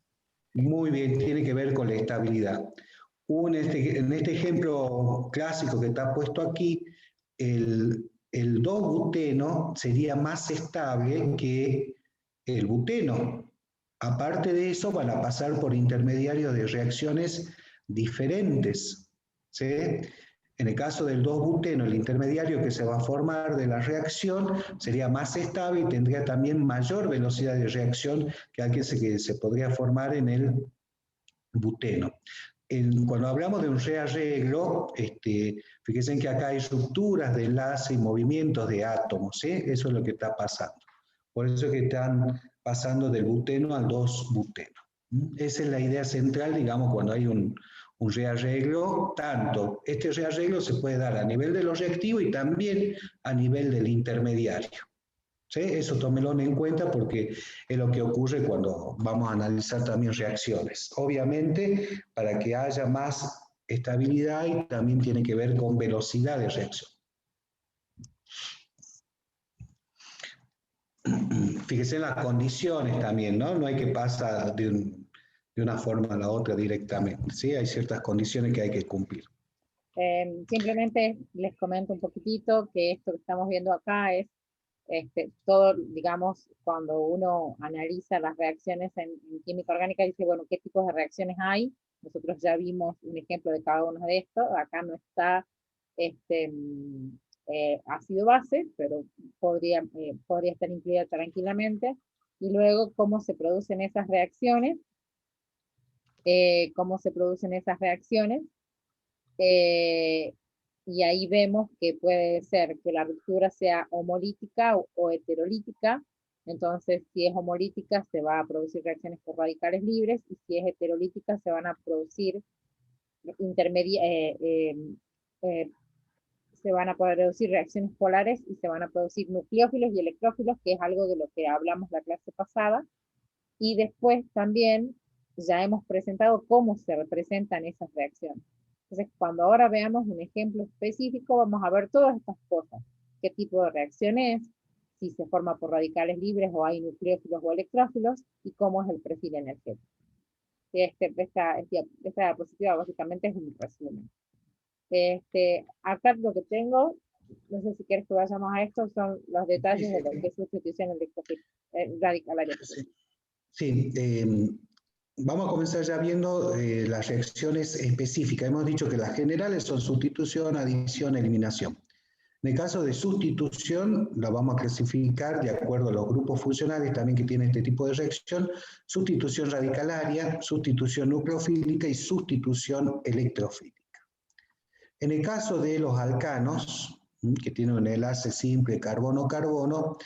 [SPEAKER 1] Muy bien, tiene que ver con la estabilidad. En este ejemplo clásico que está puesto aquí, el 2-buteno sería más estable que el buteno. Aparte de eso, van a pasar por intermediarios de reacciones diferentes, ¿sí? En el caso del 2-buteno, el intermediario que se va a formar de la reacción sería más estable y tendría también mayor velocidad de reacción que aquel que se podría formar en el buteno. Cuando hablamos de un rearreglo, fíjense que acá hay rupturas de enlace y movimientos de átomos, ¿sí? Eso es lo que está pasando. Por eso es que están pasando del buteno al 2-buteno. Esa es la idea central, digamos, cuando hay un rearreglo, tanto este rearreglo se puede dar a nivel de los reactivos y también a nivel del intermediario. ¿Sí? Eso tómelo en cuenta porque es lo que ocurre cuando vamos a analizar también reacciones. Obviamente, para que haya más estabilidad y también tiene que ver con velocidad de reacción. Fíjese en las condiciones también, ¿no? No hay que pasar de una forma a la otra directamente, ¿sí? Hay ciertas condiciones que hay que cumplir.
[SPEAKER 2] Simplemente les comento un poquitito que esto que estamos viendo acá es todo, digamos, cuando uno analiza las reacciones en química orgánica, dice, bueno, ¿qué tipos de reacciones hay? Nosotros ya vimos un ejemplo de cada uno de estos. Acá no está ácido base, pero podría estar incluida tranquilamente. Y luego, ¿cómo se producen esas reacciones? Y ahí vemos que puede ser que la ruptura sea homolítica o heterolítica. Entonces, si es homolítica, se va a producir reacciones por radicales libres, y si es heterolítica, se van a producir se van a producir reacciones polares y se van a producir nucleófilos y electrófilos, que es algo de lo que hablamos la clase pasada. Y después también ya hemos presentado cómo se representan esas reacciones. Entonces, cuando ahora veamos un ejemplo específico, vamos a ver todas estas cosas. ¿Qué tipo de reacción es? Si se forma por radicales libres o hay nucleófilos o electrófilos, y cómo es el perfil energético. Esta diapositiva básicamente es un resumen. Acá lo que tengo, no sé si quieres que vayamos a esto, son los detalles de lo que es sustitución radicalaria.
[SPEAKER 1] Sí, vamos a comenzar ya viendo las reacciones específicas. Hemos dicho que las generales son sustitución, adición, eliminación. En el caso de sustitución, la vamos a clasificar de acuerdo a los grupos funcionales también que tienen este tipo de reacción: sustitución radicalaria, sustitución nucleofílica y sustitución electrofílica. En el caso de los alcanos, que tienen un enlace simple carbono-carbono,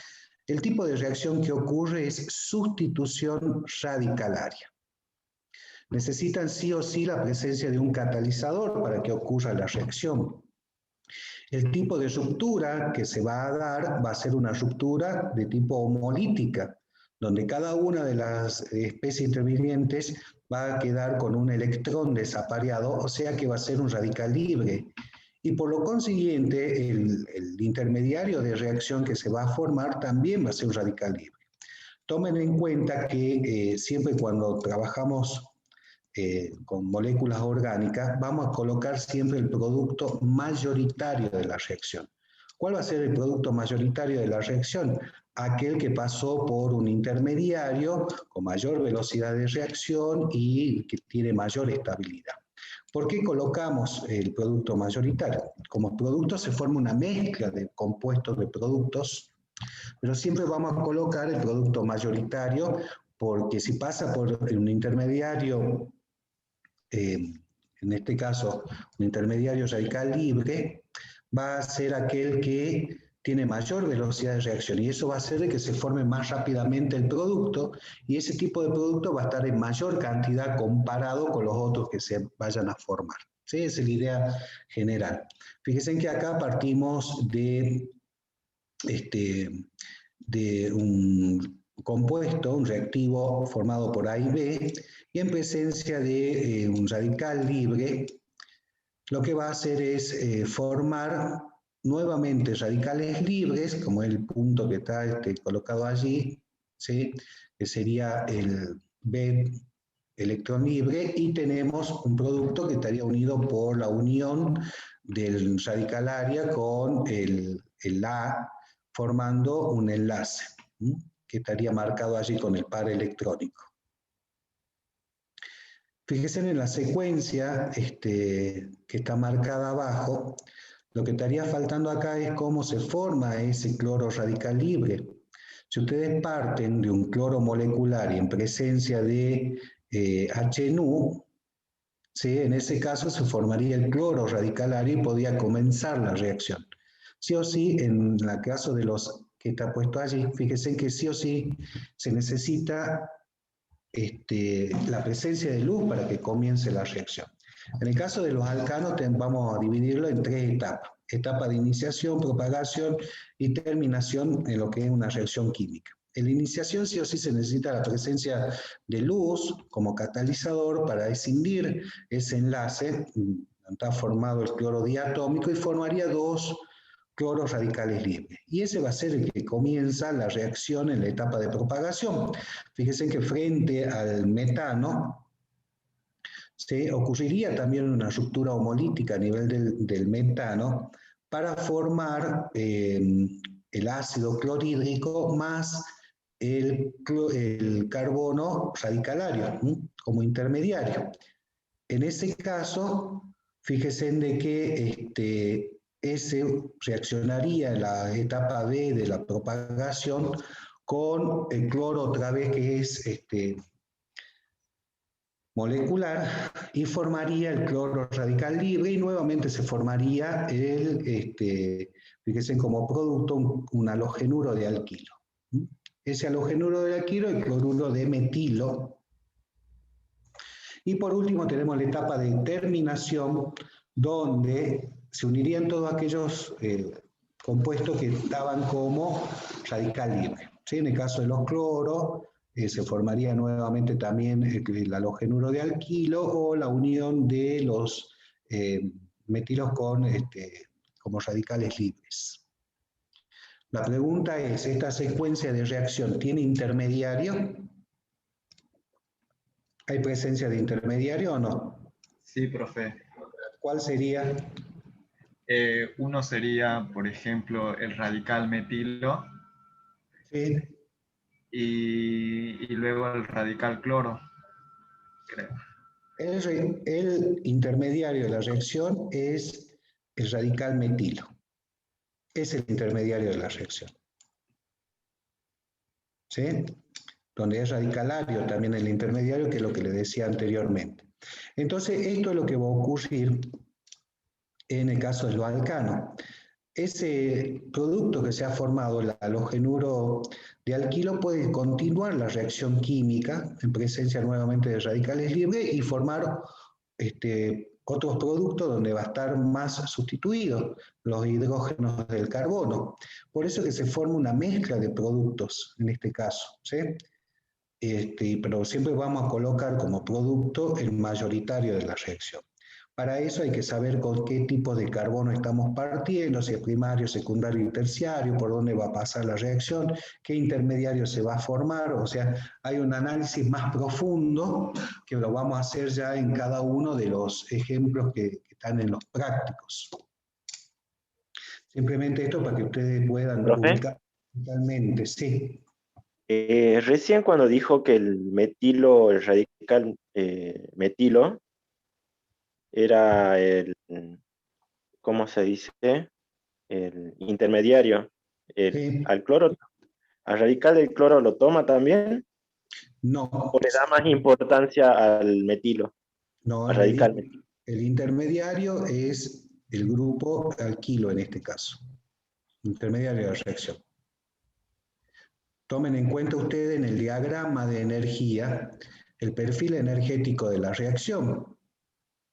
[SPEAKER 1] el tipo de reacción que ocurre es sustitución radicalaria. Necesitan sí o sí la presencia de un catalizador para que ocurra la reacción. El tipo de ruptura que se va a dar va a ser una ruptura de tipo homolítica, donde cada una de las especies intervinientes va a quedar con un electrón desapareado, o sea que va a ser un radical libre. Y por lo consiguiente, el intermediario de reacción que se va a formar también va a ser un radical libre. Tomen en cuenta que siempre cuando trabajamos con moléculas orgánicas, vamos a colocar siempre el producto mayoritario de la reacción. ¿Cuál va a ser el producto mayoritario de la reacción? Aquel que pasó por un intermediario con mayor velocidad de reacción y que tiene mayor estabilidad. ¿Por qué colocamos el producto mayoritario? Como producto se forma una mezcla de compuestos de productos, pero siempre vamos a colocar el producto mayoritario porque si pasa por un intermediario, en este caso un intermediario radical libre, va a ser aquel que tiene mayor velocidad de reacción y eso va a hacer de que se forme más rápidamente el producto y ese tipo de producto va a estar en mayor cantidad comparado con los otros que se vayan a formar. ¿Sí? Esa es la idea general. Fíjense que acá partimos de un compuesto, un reactivo formado por A y B, y en presencia de un radical libre, lo que va a hacer es formar nuevamente radicales libres, como el punto que está colocado allí, ¿sí? Que sería el B electrón libre, y tenemos un producto que estaría unido por la unión del radical área con el A, formando un enlace, ¿sí? Que estaría marcado allí con el par electrónico. Fíjense en la secuencia que está marcada abajo. Lo que estaría faltando acá es cómo se forma ese cloro radical libre. Si ustedes parten de un cloro molecular y en presencia de HNU, ¿sí? En ese caso se formaría el cloro radical área y podía comenzar la reacción. Sí o sí, en el caso de los que está puesto allí, fíjense que sí o sí se necesita la presencia de luz para que comience la reacción. En el caso de los alcanos vamos a dividirlo en 3 etapas. Etapa de iniciación, propagación y terminación en lo que es una reacción química. En la iniciación sí o sí se necesita la presencia de luz como catalizador para escindir ese enlace. Está formado el cloro diatómico y formaría 2 cloros radicales libres. Y ese va a ser el que comienza la reacción en la etapa de propagación. Fíjense que frente al metano, se ocurriría también una ruptura homolítica a nivel del metano para formar el ácido clorhídrico más el carbono radicalario como intermediario. En ese caso, fíjense de que ese reaccionaría en la etapa B de la propagación con el cloro otra vez que es molecular y formaría el cloro radical libre y nuevamente se formaría fíjense como producto un halogenuro de alquilo. Ese halogenuro de alquilo, el cloruro de metilo. Y por último tenemos la etapa de terminación, donde se unirían todos aquellos compuestos que estaban como radical libre. ¿Sí? En el caso de los cloros, se formaría nuevamente también el halogenuro de alquilo o la unión de los metilos como radicales libres. La pregunta es, ¿esta secuencia de reacción tiene intermediario? ¿Hay presencia de intermediario o no?
[SPEAKER 3] Sí, profe.
[SPEAKER 1] ¿Cuál sería?
[SPEAKER 3] Uno sería, por ejemplo, el radical metilo.
[SPEAKER 1] Sí.
[SPEAKER 3] Y luego el radical cloro, creo.
[SPEAKER 1] El intermediario de la reacción es el radical metilo. Es el intermediario de la reacción. ¿Sí? Donde es radicalario también el intermediario, que es lo que le decía anteriormente. Entonces, esto es lo que va a ocurrir en el caso de los alcanos. Ese producto que se ha formado, el halogenuro de alquilo, puede continuar la reacción química en presencia nuevamente de radicales libres y formar otros productos donde va a estar más sustituidos los hidrógenos del carbono. Por eso que se forma una mezcla de productos en este caso, ¿sí? Pero siempre vamos a colocar como producto el mayoritario de la reacción. Para eso hay que saber con qué tipo de carbono estamos partiendo, si es primario, secundario y terciario, por dónde va a pasar la reacción, qué intermediario se va a formar, o sea, hay un análisis más profundo que lo vamos a hacer ya en cada uno de los ejemplos que están en los prácticos. Simplemente esto para que ustedes puedan ubicar totalmente, sí.
[SPEAKER 8] Recién cuando dijo que el metilo, el radical metilo, era el, ¿cómo se dice? El intermediario.
[SPEAKER 1] Sí.
[SPEAKER 8] Al radical del cloro lo toma también.
[SPEAKER 1] No.
[SPEAKER 8] ¿O le da más importancia al metilo?
[SPEAKER 1] No,
[SPEAKER 8] al radical metilo.
[SPEAKER 1] El intermediario es el grupo alquilo en este caso. Intermediario de la reacción. Tomen en cuenta ustedes en el diagrama de energía el perfil energético de la reacción.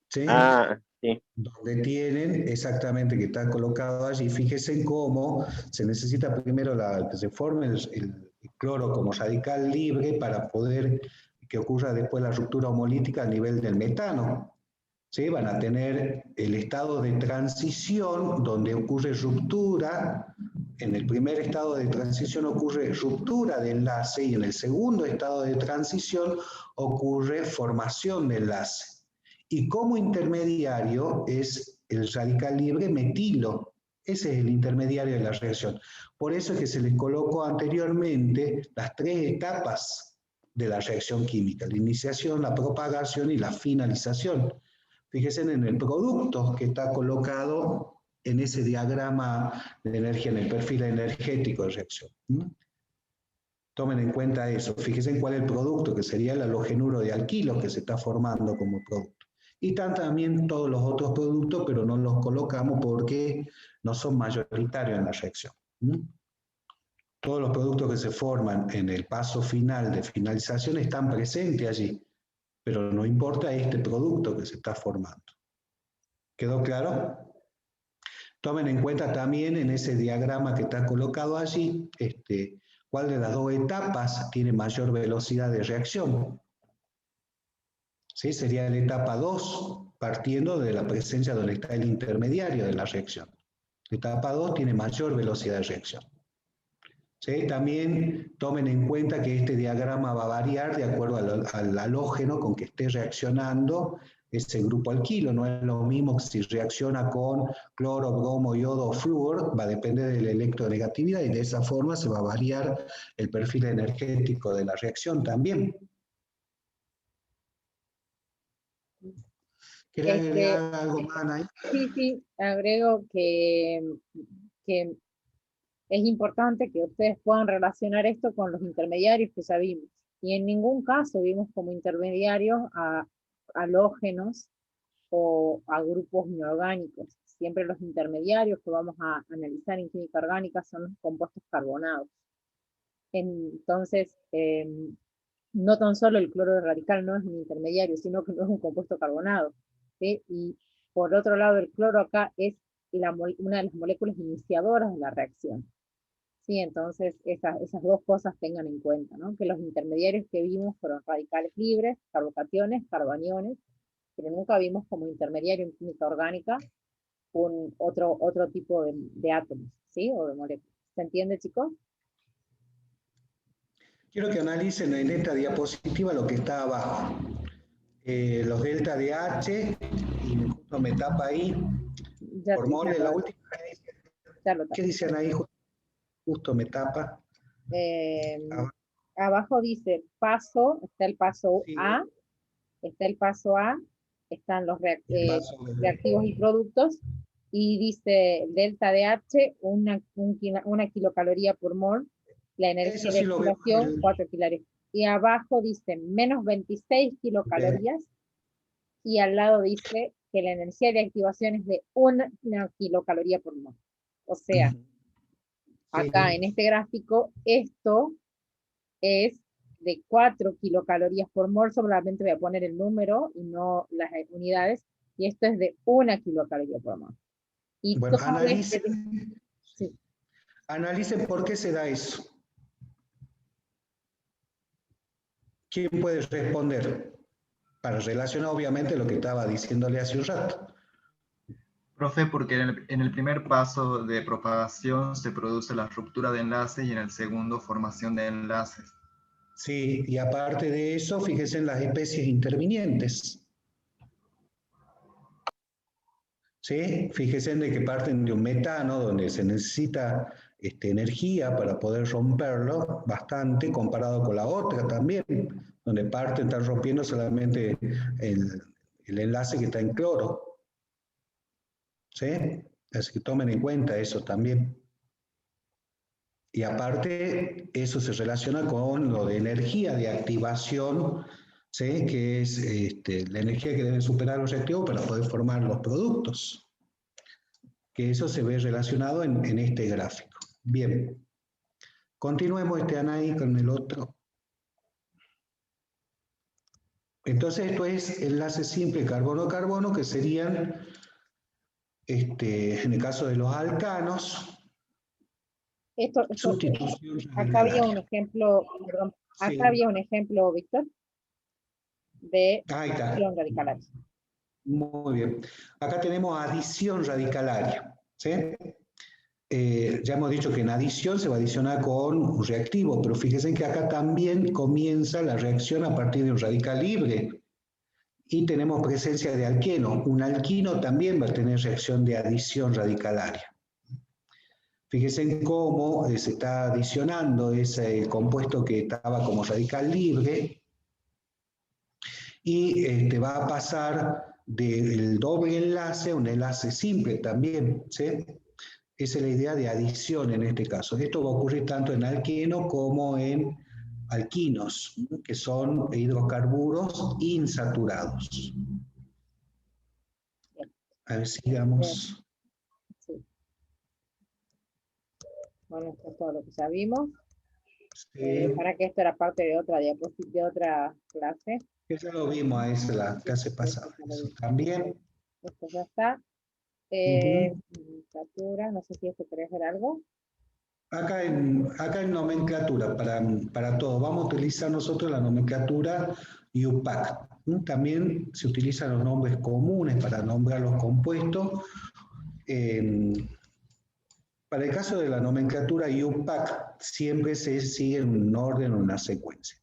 [SPEAKER 1] ¿Sí?
[SPEAKER 8] Ah, sí.
[SPEAKER 1] Donde tienen exactamente que está colocado allí. Fíjense en cómo se necesita primero que se forme el cloro como radical libre para poder que ocurra después la ruptura homolítica a nivel del metano. ¿Sí? Van a tener el estado de transición donde ocurre ruptura. En el primer estado de transición ocurre ruptura de enlace y en el segundo estado de transición ocurre formación de enlace. Y como intermediario es el radical libre metilo. Ese es el intermediario de la reacción. Por eso es que se les colocó anteriormente las 3 etapas de la reacción química: la iniciación, la propagación y la finalización. Fíjense en el producto que está colocado en ese diagrama de energía, en el perfil energético de reacción. Tomen en cuenta eso. Fíjense en cuál es el producto, que sería el halogenuro de alquilo que se está formando como producto. Y están también todos los otros productos, pero no los colocamos porque no son mayoritarios en la reacción. Todos los productos que se forman en el paso final de finalización están presentes allí, pero no importa este producto que se está formando. ¿Quedó claro? Tomen en cuenta también en ese diagrama que está colocado allí, cuál de las 2 etapas tiene mayor velocidad de reacción. ¿Sí? Sería la etapa 2, partiendo de la presencia donde está el intermediario de la reacción. La etapa 2 tiene mayor velocidad de reacción. ¿Sí? También tomen en cuenta que este diagrama va a variar de acuerdo al halógeno con que esté reaccionando ese grupo alquilo. No es lo mismo que si reacciona con cloro, bromo, yodo o flúor, va a depender de la electronegatividad y de esa forma se va a variar el perfil energético de la reacción también. ¿Querés agregar algo más, Anaí?
[SPEAKER 2] Sí, agrego que es importante que ustedes puedan relacionar esto con los intermediarios que ya vimos. Y en ningún caso vimos como intermediarios a halógenos o a grupos inorgánicos. Siempre los intermediarios que vamos a analizar en química orgánica son los compuestos carbonados. Entonces, no tan solo el cloro radical no es un intermediario, sino que no es un compuesto carbonado, ¿sí? Y por otro lado, el cloro acá es una de las moléculas iniciadoras de la reacción. Sí, entonces esas 2 cosas tengan en cuenta, ¿no? Que los intermediarios que vimos fueron radicales libres, carbocationes, carbaniones, pero nunca vimos como intermediario en química orgánica otro tipo de átomos, ¿sí? O de moléculas. ¿Se entiende, chicos?
[SPEAKER 1] Quiero que analicen en esta diapositiva lo que está abajo. Los delta de H, y justo me tapa ahí,
[SPEAKER 2] ya
[SPEAKER 1] por mol, la última. ¿Qué dicen ahí? Justo me tapa.
[SPEAKER 2] Abajo dice paso, está el paso sí. A, están los reactivos y productos, y dice delta de H, una kilocaloría por mol, la energía de activación, 4 kilocalorías. Y abajo dice menos 26 kilocalorías, bien. Y al lado dice que la energía de activación es de 1 kilocaloría por mol. O sea, acá en este gráfico, esto es de 4 kilocalorías por mol, solamente voy a poner el número y no las unidades, y esto es de 1 kilocaloría por mol. Y
[SPEAKER 1] bueno, analicen por qué se da eso. ¿Quién puede responder? Para relacionar obviamente lo que estaba diciéndole hace un rato.
[SPEAKER 3] Profe, porque en el primer paso de propagación se produce la ruptura de enlaces y en el segundo formación de enlaces.
[SPEAKER 1] Sí, y aparte de eso, fíjense en las especies intervinientes. ¿Sí? Fíjense en que parten de un metano donde se necesita energía para poder romperlo bastante comparado con la otra también, donde están rompiendo solamente el enlace que está en cloro. ¿Sí? Así que tomen en cuenta eso también. Y aparte, eso se relaciona con lo de energía de activación, ¿sí? Que es la energía que deben superar los reactivos para poder formar los productos. Que eso se ve relacionado en este gráfico. Bien. Continuemos, Anaí, con el otro. Entonces, esto es enlace simple carbono-carbono, que serían, en el caso de los alcanos, Sustitución
[SPEAKER 2] acá había un
[SPEAKER 1] radicalaria.
[SPEAKER 2] ejemplo, perdón, acá
[SPEAKER 1] Sí.
[SPEAKER 2] había un ejemplo, Víctor, de
[SPEAKER 1] Ahí está.
[SPEAKER 2] adición radicalaria.
[SPEAKER 1] Muy bien. Acá tenemos adición radicalaria, ¿sí? Ya hemos dicho que en adición se va a adicionar con un reactivo, pero fíjense que acá también comienza la reacción a partir de un radical libre. Y tenemos presencia de alqueno. Un alquino también va a tener reacción de adición radicalaria. Fíjense en cómo se está adicionando ese compuesto que estaba como radical libre y va a pasar del doble enlace a un enlace simple también, ¿sí? Esa es la idea de adición en este caso. Esto va a ocurrir tanto en alqueno como en alquinos, que son hidrocarburos insaturados. A ver, sigamos.
[SPEAKER 2] Sí. Bueno, esto es todo lo que ya vimos.
[SPEAKER 1] Sí.
[SPEAKER 2] Para que esto era parte de otra diapositiva, de otra clase.
[SPEAKER 1] Que ya lo vimos a esa la clase pasada. Eso también.
[SPEAKER 2] Esto ya está. Nomenclatura, no sé si esto querés ver algo.
[SPEAKER 1] Acá en nomenclatura, para todo, vamos a utilizar nosotros la nomenclatura UPAC. También se utilizan los nombres comunes para nombrar los compuestos. Para el caso de la nomenclatura UPAC, siempre se sigue un orden o una secuencia.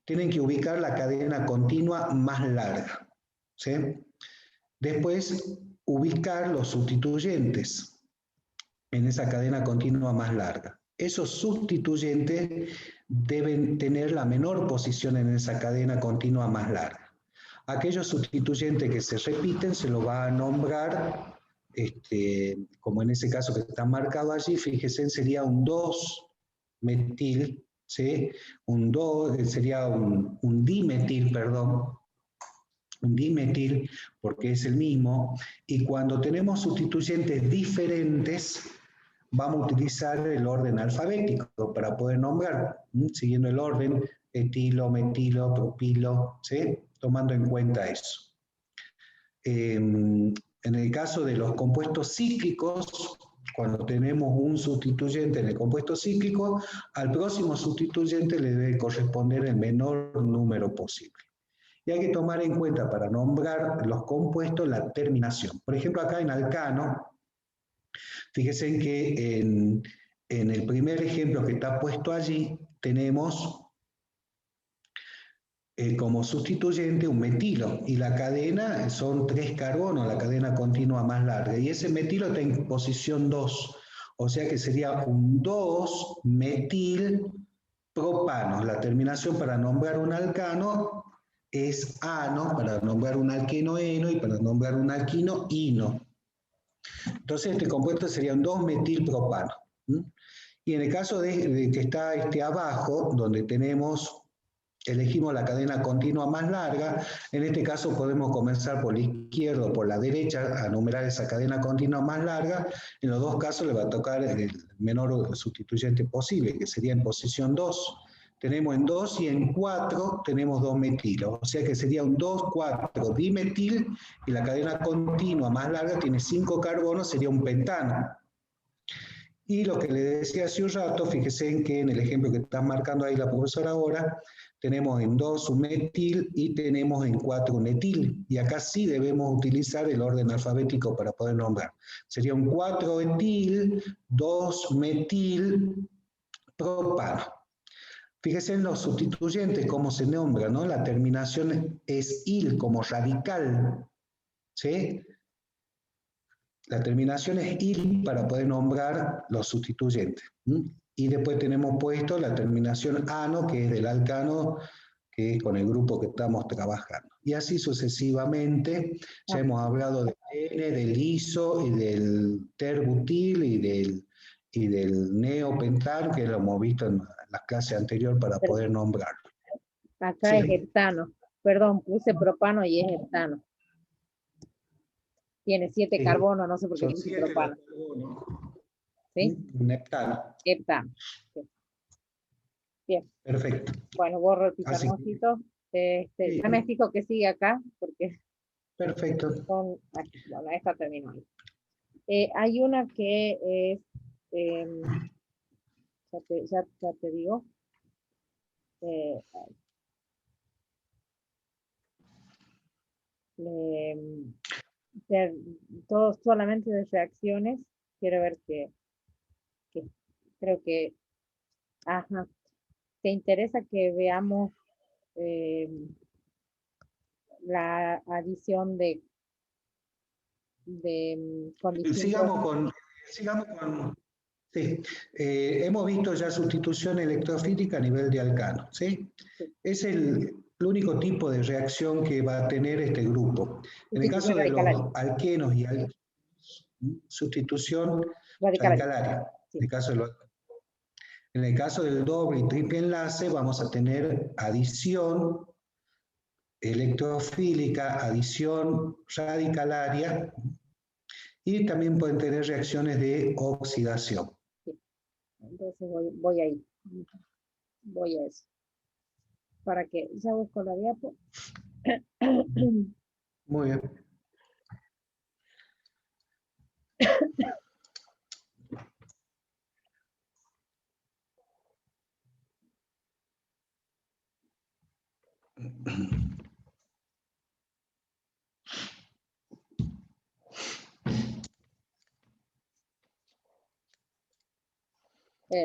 [SPEAKER 1] Tienen que ubicar la cadena continua más larga, ¿sí? Después, ubicar los sustituyentes en esa cadena continua más larga. Esos sustituyentes deben tener la menor posición en esa cadena continua más larga. Aquellos sustituyentes que se repiten se los va a nombrar, como en ese caso que está marcado allí, fíjense, sería un 2-metil, ¿sí? Sería un dimetil, perdón, un dimetil, porque es el mismo, y cuando tenemos sustituyentes diferentes, vamos a utilizar el orden alfabético para poder nombrar, siguiendo el orden, etilo, metilo, propilo, ¿sí? Tomando en cuenta eso. En el caso de los compuestos cíclicos, cuando tenemos un sustituyente en el compuesto cíclico, al próximo sustituyente le debe corresponder el menor número posible. Y hay que tomar en cuenta para nombrar los compuestos la terminación. Por ejemplo, acá en alcano, fíjense que en el primer ejemplo que está puesto allí, tenemos como sustituyente un metilo, y la cadena son 3 carbonos, la cadena continua más larga, y ese metilo está en posición 2, o sea que sería un 2-metil propano. La terminación para nombrar un alcano es ano, para nombrar un alqueno eno, y para nombrar un alquino ino. Entonces este compuesto sería un 2-metilpropano. Y en el caso de que está abajo, donde elegimos la cadena continua más larga, en este caso podemos comenzar por la izquierda o por la derecha a numerar esa cadena continua más larga. En los dos casos le va a tocar el menor sustituyente posible, que sería en posición 2. Tenemos en 2 y en 4 tenemos 2 metilos, o sea que sería un 2,4 dimetil, y la cadena continua más larga tiene 5 carbonos, sería un pentano. Y lo que le decía hace un rato, fíjese en que en el ejemplo que está marcando ahí la profesora ahora, tenemos en 2 un metil y tenemos en 4 un etil. Y acá sí debemos utilizar el orden alfabético para poder nombrar. Sería un 4-etil, 2-metil, propano. Fíjense en los sustituyentes, cómo se nombra, ¿no? La terminación es il, como radical, ¿sí? La terminación es il para poder nombrar los sustituyentes. Y después tenemos puesto la terminación ano, que es del alcano, que es con el grupo que estamos trabajando. Y así sucesivamente. Ya hemos hablado del N, del iso, y del terbutil, y del neopental, que lo hemos visto en las clases anteriores para poder nombrarlo.
[SPEAKER 2] Acá
[SPEAKER 1] Sí.
[SPEAKER 2] es heptano. Perdón, puse propano y es heptano. Tiene 7 carbonos, no sé por qué puse propano. ¿Sí?
[SPEAKER 1] Un heptano.
[SPEAKER 2] Heptano. Sí. Bien.
[SPEAKER 1] Perfecto.
[SPEAKER 2] Bueno, borro el pizarroncito.
[SPEAKER 1] Sí.
[SPEAKER 2] Ya me fijo que sigue acá, porque
[SPEAKER 1] perfecto.
[SPEAKER 2] bueno, esta terminó. Hay una que es Ya te digo. Todo solamente de reacciones. Quiero ver que creo que, ajá, te interesa que veamos la adición de condiciones.
[SPEAKER 1] Sigamos con sí. Hemos visto ya sustitución electrofílica a nivel de alcano, ¿sí? Es el único tipo de reacción que va a tener este grupo. En el caso de los alquenos y sustitución radicalaria. Sí. En el caso del doble y triple enlace vamos a tener adición electrofílica, adición radicalaria, y también pueden tener reacciones de oxidación.
[SPEAKER 2] Sí. Entonces voy ahí. Voy a eso. Para que ya busco la diapo.
[SPEAKER 1] Muy bien.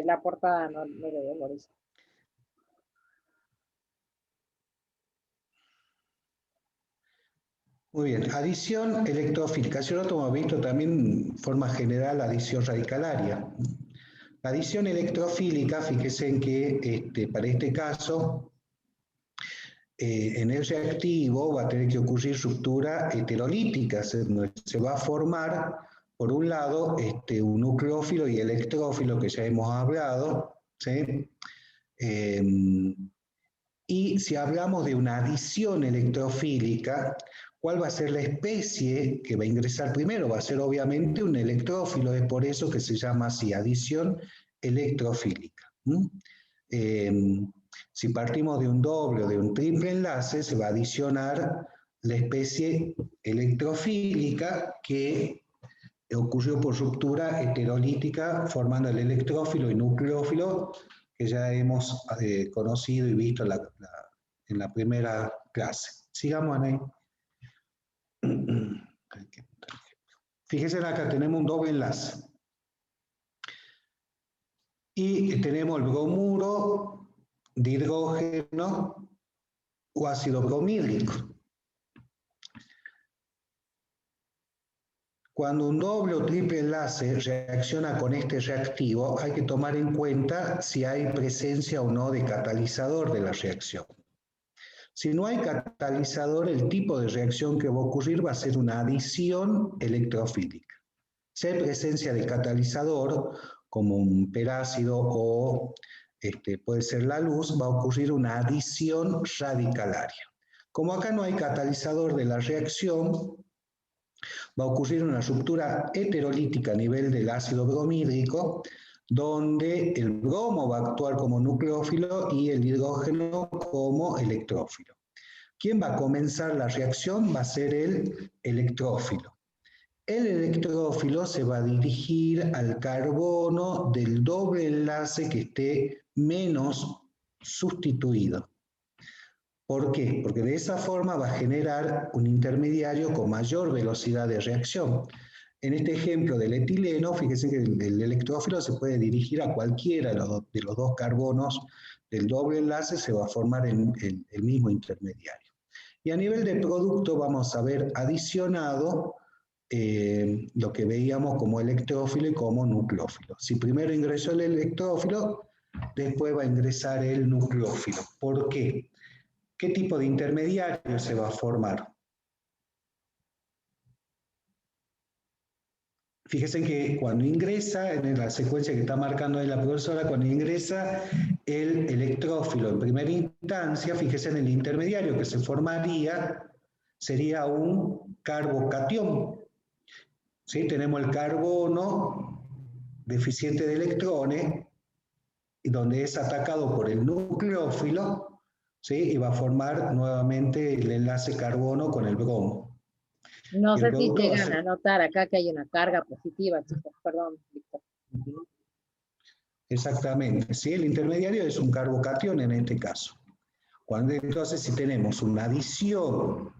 [SPEAKER 2] La portada no le veo por eso.
[SPEAKER 1] Muy bien, adición electrofílica. Si nosotros hemos visto también, forma general, adición radicalaria. La adición electrofílica, fíjese en que para este caso, en el reactivo va a tener que ocurrir ruptura heterolítica, se va a formar, por un lado, un nucleófilo y electrófilo, que ya hemos hablado, ¿sí? Y si hablamos de una adición electrofílica, ¿cuál va a ser la especie que va a ingresar primero? Va a ser obviamente un electrófilo, es por eso que se llama así, adición electrofílica. Si partimos de un doble o de un triple enlace, se va a adicionar la especie electrofílica que ocurrió por ruptura heterolítica, formando el electrófilo y nucleófilo, que ya hemos conocido y visto en la primera clase. Sigamos, Anaí. Fíjense acá, tenemos un doble enlace. Y tenemos el bromuro de hidrógeno o ácido bromídrico. Cuando un doble o triple enlace reacciona con este reactivo, hay que tomar en cuenta si hay presencia o no de catalizador de la reacción. Si no hay catalizador, el tipo de reacción que va a ocurrir va a ser una adición electrofílica. Si hay presencia de catalizador, como un perácido o puede ser la luz, va a ocurrir una adición radicalaria. Como acá no hay catalizador de la reacción, va a ocurrir una ruptura heterolítica a nivel del ácido bromídrico, donde el bromo va a actuar como nucleófilo y el hidrógeno como electrófilo. ¿Quién va a comenzar la reacción? Va a ser el electrófilo. El electrófilo se va a dirigir al carbono del doble enlace que esté menos sustituido. ¿Por qué? Porque de esa forma va a generar un intermediario con mayor velocidad de reacción. En este ejemplo del etileno, fíjense que el electrófilo se puede dirigir a cualquiera de los dos carbonos del doble enlace, se va a formar el mismo intermediario. Y a nivel de producto vamos a ver adicionado lo que veíamos como electrófilo y como nucleófilo. Si primero ingresó el electrófilo, después va a ingresar el nucleófilo. ¿Por qué? ¿Qué tipo de intermediario se va a formar? Fíjense que cuando ingresa, en la secuencia que está marcando ahí la profesora, cuando ingresa el electrófilo en primera instancia, fíjense en el intermediario que se formaría, sería un carbocatión. ¿Sí? Tenemos el carbono deficiente de electrones, donde es atacado por el nucleófilo, ¿sí? Y va a formar nuevamente el enlace carbono con el bromo.
[SPEAKER 2] No sé si llegan a notar acá que hay una carga positiva, chicos. Perdón, Víctor.
[SPEAKER 1] Exactamente, ¿sí? El intermediario es un carbocatión en este caso. Entonces, si tenemos una adición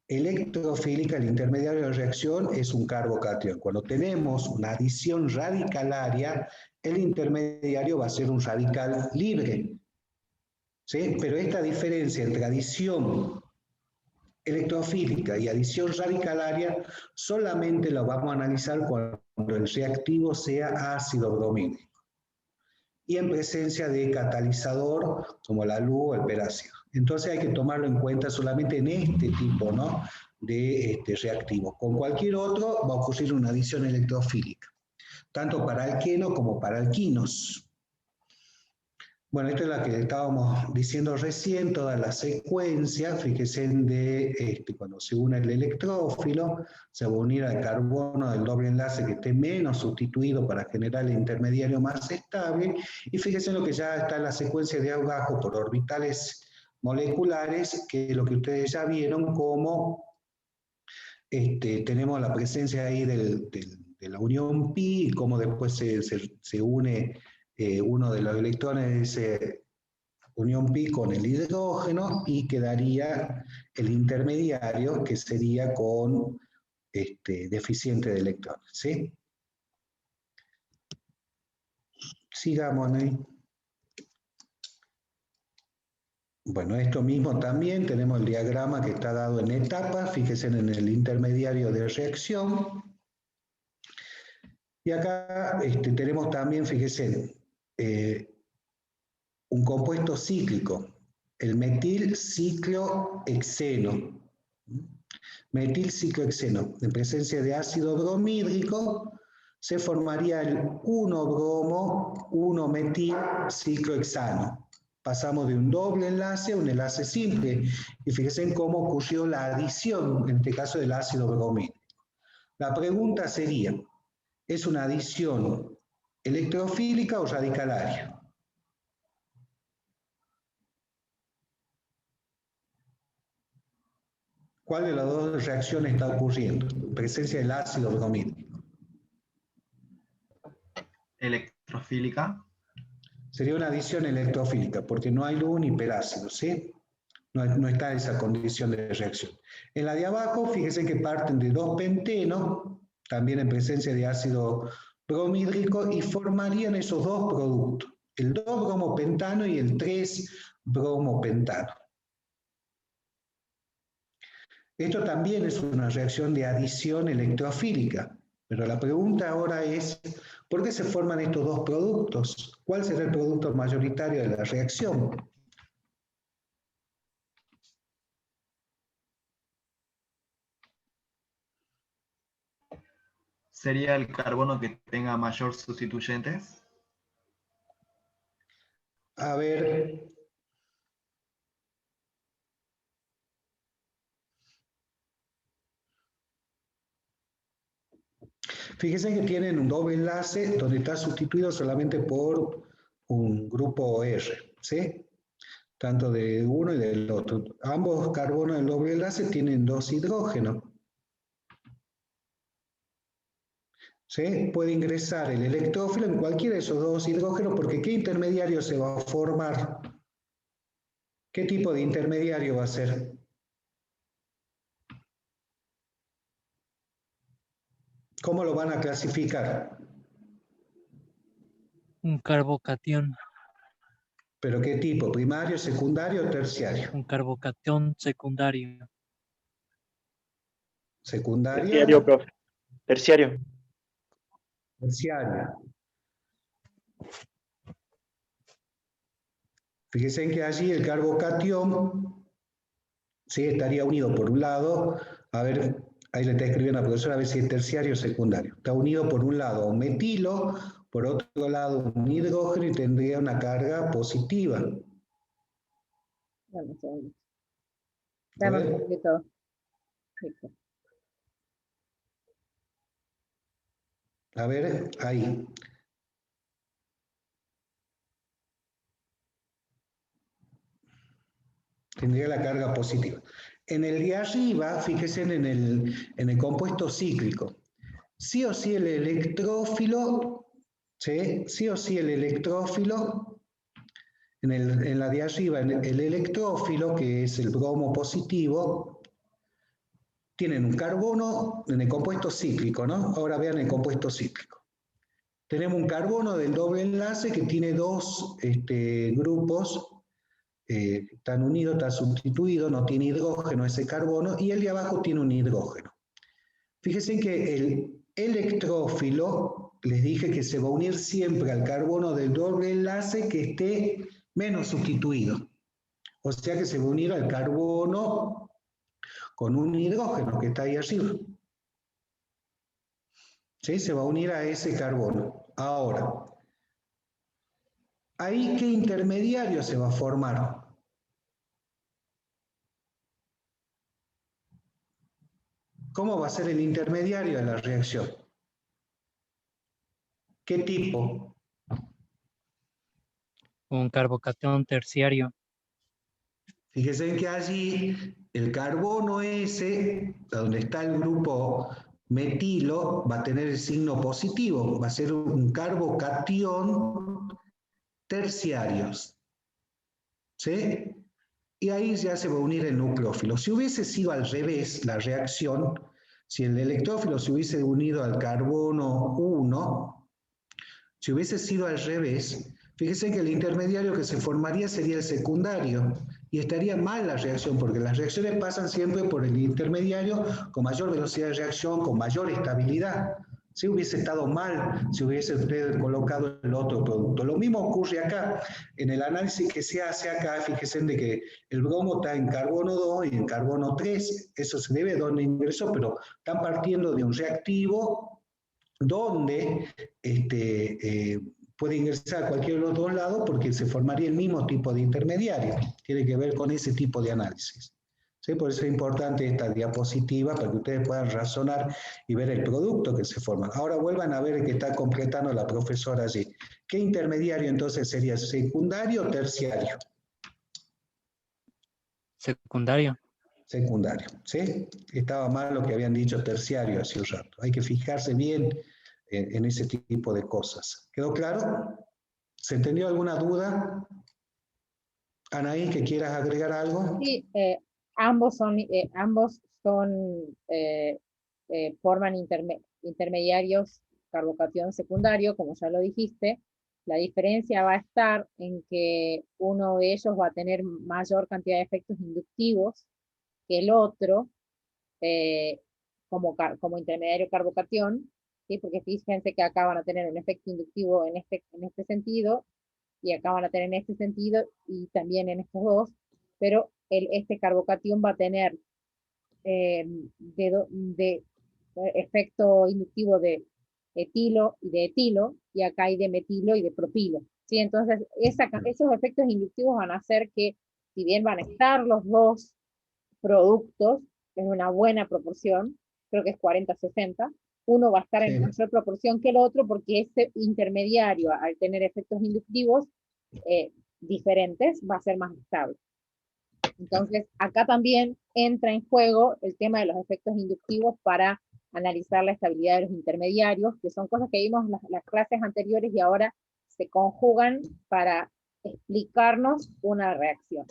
[SPEAKER 1] electrofílica, el intermediario de reacción es un carbocatión. Cuando tenemos una adición radicalaria, el intermediario va a ser un radical libre. ¿Sí? Pero esta diferencia entre adición electrofílica y adición radicalaria solamente la vamos a analizar cuando el reactivo sea ácido bromídrico y en presencia de catalizador como la luz o el perácido. Entonces hay que tomarlo en cuenta solamente en este tipo, ¿no?, de reactivos. Con cualquier otro va a ocurrir una adición electrofílica, tanto para alqueno como para alquinos. Bueno, esto es la que estábamos diciendo recién, toda la secuencia, fíjense de cuando se une el electrófilo, se va a unir al carbono del doble enlace que esté menos sustituido para generar el intermediario más estable, y fíjense lo que ya está en la secuencia de abajo por orbitales moleculares, que es lo que ustedes ya vieron, como tenemos la presencia ahí de la unión pi, y cómo después se une uno de los electrones de esa unión pi con el hidrógeno y quedaría el intermediario que sería con deficiente de electrones, ¿sí? Sigamos, ¿no? Bueno, esto mismo también tenemos el diagrama que está dado en etapas, fíjense en el intermediario de reacción. Y acá tenemos también, fíjense, un compuesto cíclico, el metilciclohexeno. Metilciclohexeno, en presencia de ácido bromídrico, se formaría el 1-bromo, 1-metilciclohexano. Pasamos de un doble enlace a un enlace simple. Y fíjense en cómo ocurrió la adición, en este caso del ácido bromídrico. La pregunta sería, ¿es una adición electrofílica o radicalaria? ¿Cuál de las dos reacciones está ocurriendo? Presencia del ácido bromídrico.
[SPEAKER 3] Electrofílica.
[SPEAKER 1] Sería una adición electrofílica, porque no hay luz ni perácido, ¿sí? No está esa condición de reacción. En la de abajo, fíjense que parten de 2 pentenos, también en presencia de ácido bromídrico, y formarían esos dos productos, el 2-bromopentano y el 3-bromopentano. Esto también es una reacción de adición electrofílica, pero la pregunta ahora es, ¿por qué se forman estos dos productos? ¿Cuál será el producto mayoritario de la reacción?
[SPEAKER 3] ¿Sería el carbono que tenga mayor sustituyentes?
[SPEAKER 1] A ver. Fíjense que tienen un doble enlace donde está sustituido solamente por un grupo R, ¿sí? Tanto de uno y del otro. Ambos carbonos del doble enlace tienen 2 hidrógenos. ¿Sí? Puede ingresar el electrófilo en cualquiera de esos 2 hidrógenos porque ¿qué intermediario se va a formar? ¿Qué tipo de intermediario va a ser? ¿Cómo lo van a clasificar?
[SPEAKER 9] Un carbocatión.
[SPEAKER 1] ¿Pero qué tipo? ¿Primario, secundario o terciario?
[SPEAKER 9] Un carbocatión secundario.
[SPEAKER 1] ¿Secundario?
[SPEAKER 8] Terciario, profe. Terciario.
[SPEAKER 1] Terciario. Fíjense que allí el carbocatión, ¿sí?, estaría unido por un lado, a ver, ahí le está escribiendo a la profesora a ver si es terciario o secundario. Está unido por un lado a un metilo, por otro lado un hidrógeno y tendría una carga positiva.
[SPEAKER 2] Dame un segundo. Dame un poquito.
[SPEAKER 1] A ver, ahí. Tendría la carga positiva. En el de arriba, fíjense en el compuesto cíclico. Sí o sí el electrófilo, ¿sí? Sí o sí el electrófilo, en la de arriba, el electrófilo, que es el bromo positivo, tienen un carbono en el compuesto cíclico, ¿no? Ahora vean el compuesto cíclico. Tenemos un carbono del doble enlace que tiene dos grupos, están unidos, está sustituido, no tiene hidrógeno ese carbono, y el de abajo tiene un hidrógeno. Fíjense que el electrófilo, les dije que se va a unir siempre al carbono del doble enlace que esté menos sustituido. O sea que se va a unir al carbono con un hidrógeno que está ahí arriba. ¿Sí? Se va a unir a ese carbono. Ahora, ¿ahí qué intermediario se va a formar? ¿Cómo va a ser el intermediario de la reacción? ¿Qué tipo?
[SPEAKER 9] Un carbocatión terciario.
[SPEAKER 1] Fíjense que allí el carbono ese, donde está el grupo metilo, va a tener el signo positivo, va a ser un carbocatión terciario. ¿Sí? Y ahí ya se va a unir el nucleófilo. Si hubiese sido al revés la reacción, si el electrófilo se hubiese unido al carbono 1, si hubiese sido al revés, fíjense que el intermediario que se formaría sería el secundario y estaría mal la reacción porque las reacciones pasan siempre por el intermediario con mayor velocidad de reacción, con mayor estabilidad. Si hubiese estado mal, si hubiese usted colocado el otro producto. Lo mismo ocurre acá. En el análisis que se hace acá, fíjense de que el bromo está en carbono 2 y en carbono 3. Eso se debe a donde ingresó, pero están partiendo de un reactivo donde puede ingresar a cualquiera de los dos lados porque se formaría el mismo tipo de intermediario. Tiene que ver con ese tipo de análisis. ¿Sí? Por eso es importante esta diapositiva para que ustedes puedan razonar y ver el producto que se forma. Ahora vuelvan a ver el que está completando la profesora allí. ¿Qué intermediario entonces sería? ¿Secundario o terciario?
[SPEAKER 9] Secundario.
[SPEAKER 1] Secundario, ¿sí? Estaba mal lo que habían dicho terciario hace un rato. Hay que fijarse bien en ese tipo de cosas. ¿Quedó claro? ¿Se entendió alguna duda? Anaí, ¿que quieras agregar algo?
[SPEAKER 2] Sí, ambos forman intermediarios carbocatión secundario, como ya lo dijiste. La diferencia va a estar en que uno de ellos va a tener mayor cantidad de efectos inductivos que el otro, como intermediario carbocatión, ¿sí? Porque fíjense que acá van a tener un efecto inductivo en este sentido, y acá van a tener en este sentido, y también en estos dos, pero este carbocatión va a tener efecto inductivo de etilo y de etilo, y acá hay de metilo y de propilo. ¿Sí? Entonces, esos efectos inductivos van a hacer que, si bien van a estar los dos productos en una buena proporción, creo que es 40-60, uno va a estar en mayor proporción que el otro porque este intermediario, al tener efectos inductivos diferentes, va a ser más estable. Entonces, acá también entra en juego el tema de los efectos inductivos para analizar la estabilidad de los intermediarios, que son cosas que vimos en las clases anteriores y ahora se conjugan para explicarnos una reacción.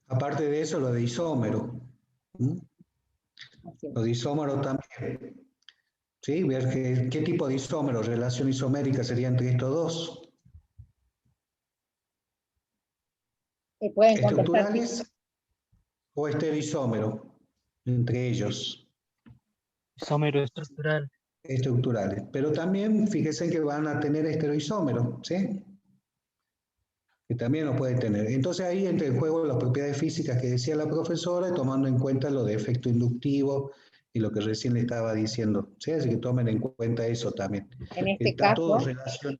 [SPEAKER 1] Aparte de eso, lo de isómero. Lo de isómero también. ¿Sí? Ver qué tipo de isómero, relación isomérica sería entre estos dos. ¿Estructurales o estereoisómero entre ellos?
[SPEAKER 9] Isómero estructural.
[SPEAKER 1] Estructurales. Pero también fíjense que van a tener estereoisómero, ¿sí? Que también lo puede tener. Entonces ahí entra en juego las propiedades físicas que decía la profesora, tomando en cuenta lo de efecto inductivo y lo que recién le estaba diciendo. ¿Sí? Así que tomen en cuenta eso también.
[SPEAKER 2] En este
[SPEAKER 1] Está
[SPEAKER 2] caso,
[SPEAKER 1] todo relacionado.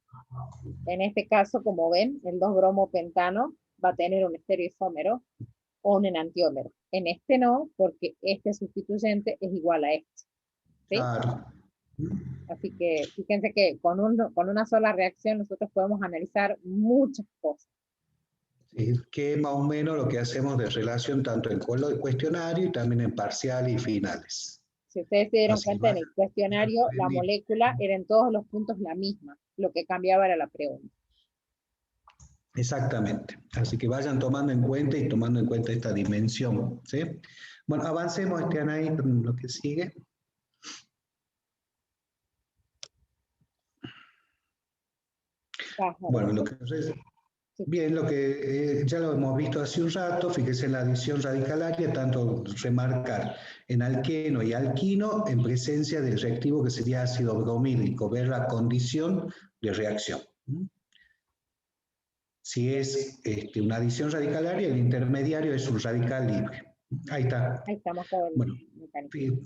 [SPEAKER 2] En este caso, como ven, el 2-bromopentano va a tener un estereoisómero o un enantiómero. En este no, porque este sustituyente es igual a este. ¿Sí?
[SPEAKER 1] Claro.
[SPEAKER 2] Así que fíjense que con una sola reacción nosotros podemos analizar muchas cosas.
[SPEAKER 1] Sí, que es más o menos lo que hacemos de relación tanto en cuestionario y también en parcial y finales.
[SPEAKER 2] Si ustedes se dieron
[SPEAKER 1] Así
[SPEAKER 2] cuenta,
[SPEAKER 1] va.
[SPEAKER 2] en el cuestionario la molécula era en todos los puntos la misma, lo que cambiaba era la pregunta.
[SPEAKER 1] Exactamente. Así que vayan tomando en cuenta y tomando en cuenta esta dimensión, ¿sí? Bueno, avancemos, Anaí, con lo que sigue. Bueno, lo que bien, lo que ya lo hemos visto hace un rato, fíjese en la adición radicalaria, tanto remarcar en alqueno y alquino en presencia del reactivo que sería ácido bromídrico, ver la condición de reacción. Si es una adición radicalaria, el intermediario es un radical libre. Ahí está.
[SPEAKER 2] Ahí estamos todos.
[SPEAKER 1] Bueno,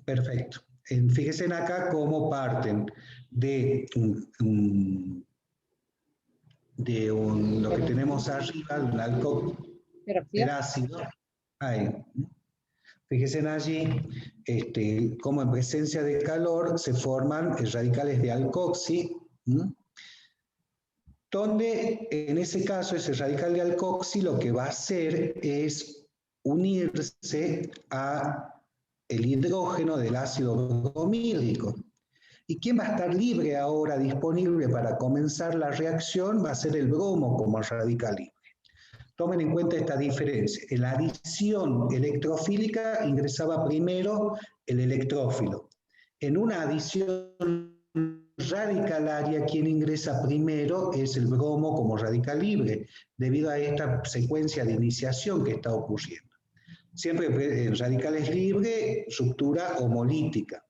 [SPEAKER 1] perfecto. Fíjense acá cómo parten de lo que tenemos arriba, un alcohol ácido. Ahí. Fíjense allí cómo en presencia de calor se forman radicales de alcoxi, donde en ese caso ese radical de alcoxi lo que va a hacer es unirse a el hidrógeno del ácido bromídrico. ¿Y quién va a estar libre ahora, disponible para comenzar la reacción? Va a ser el bromo como radical libre. Tomen en cuenta esta diferencia. En la adición electrofílica ingresaba primero el electrófilo. En una adición radicalaria, quien ingresa primero es el bromo como radical libre, debido a esta secuencia de iniciación que está ocurriendo. Siempre en radicales libres, ruptura homolítica.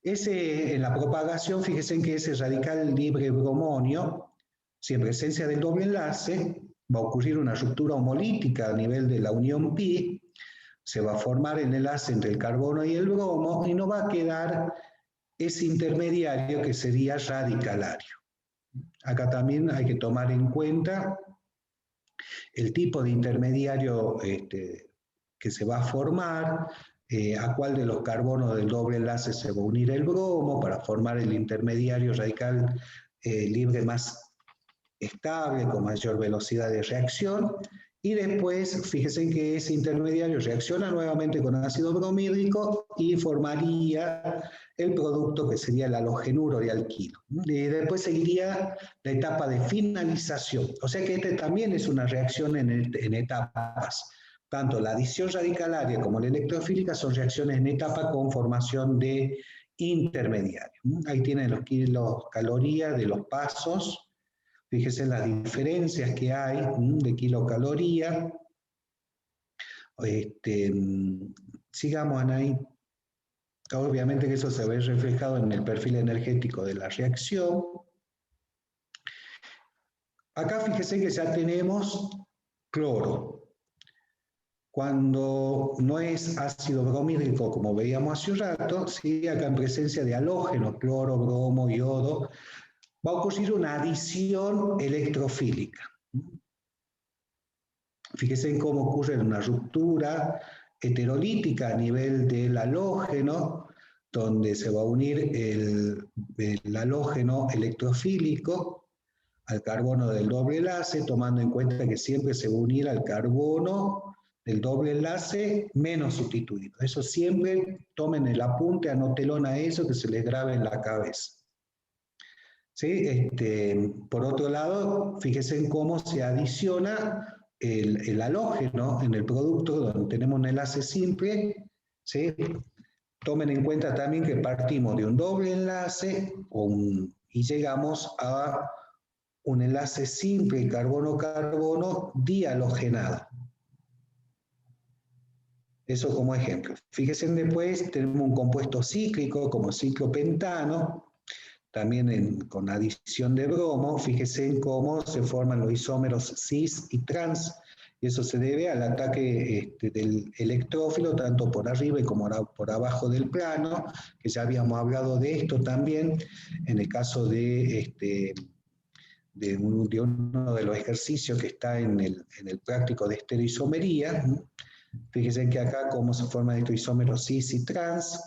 [SPEAKER 1] En la propagación, fíjense en que ese radical libre bromonio, si en presencia del doble enlace, va a ocurrir una ruptura homolítica a nivel de la unión pi, se va a formar el enlace entre el carbono y el bromo y no va a quedar ese intermediario que sería radicalario. Acá también hay que tomar en cuenta el tipo de intermediario que se va a formar, a cuál de los carbonos del doble enlace se va a unir el bromo para formar el intermediario radical libre más estable, con mayor velocidad de reacción, y después fíjense que ese intermediario reacciona nuevamente con ácido bromídrico y formaría el producto que sería el halogenuro de alquilo. Y después seguiría la etapa de finalización, o sea que este también es una reacción en etapas. Tanto la adición radicalaria como la electrofílica son reacciones en etapa con formación de intermediario. Ahí tienen los kilocalorías de los pasos. Fíjense en las diferencias que hay de kilocaloría. Sigamos, Anaí. Obviamente que eso se ve reflejado en el perfil energético de la reacción. Acá fíjense que ya tenemos cloro. Cuando no es ácido bromídrico, como veíamos hace un rato, ¿sí? Acá en presencia de halógenos, cloro, bromo, yodo, va a ocurrir una adición electrofílica. Fíjense en cómo ocurre una ruptura heterolítica a nivel del halógeno, donde se va a unir el halógeno electrofílico al carbono del doble enlace, tomando en cuenta que siempre se va a unir al carbono del doble enlace menos sustituido. Eso siempre tomen el apunte, anotelón a eso, que se les grabe en la cabeza. ¿Sí? Por otro lado, fíjense en cómo se adiciona el halógeno en el producto donde tenemos un enlace simple. ¿Sí? Tomen en cuenta también que partimos de un doble enlace y llegamos a un enlace simple carbono-carbono dihalogenado. Eso como ejemplo. Fíjense después, tenemos un compuesto cíclico como ciclopentano, también con adición de bromo. Fíjense en cómo se forman los isómeros cis y trans, y eso se debe al ataque del electrófilo, tanto por arriba como por abajo del plano, que ya habíamos hablado de esto también, en el caso de uno de los ejercicios que está en el práctico de estereoisomería. Fíjense que acá cómo se forman estos isómeros cis y trans.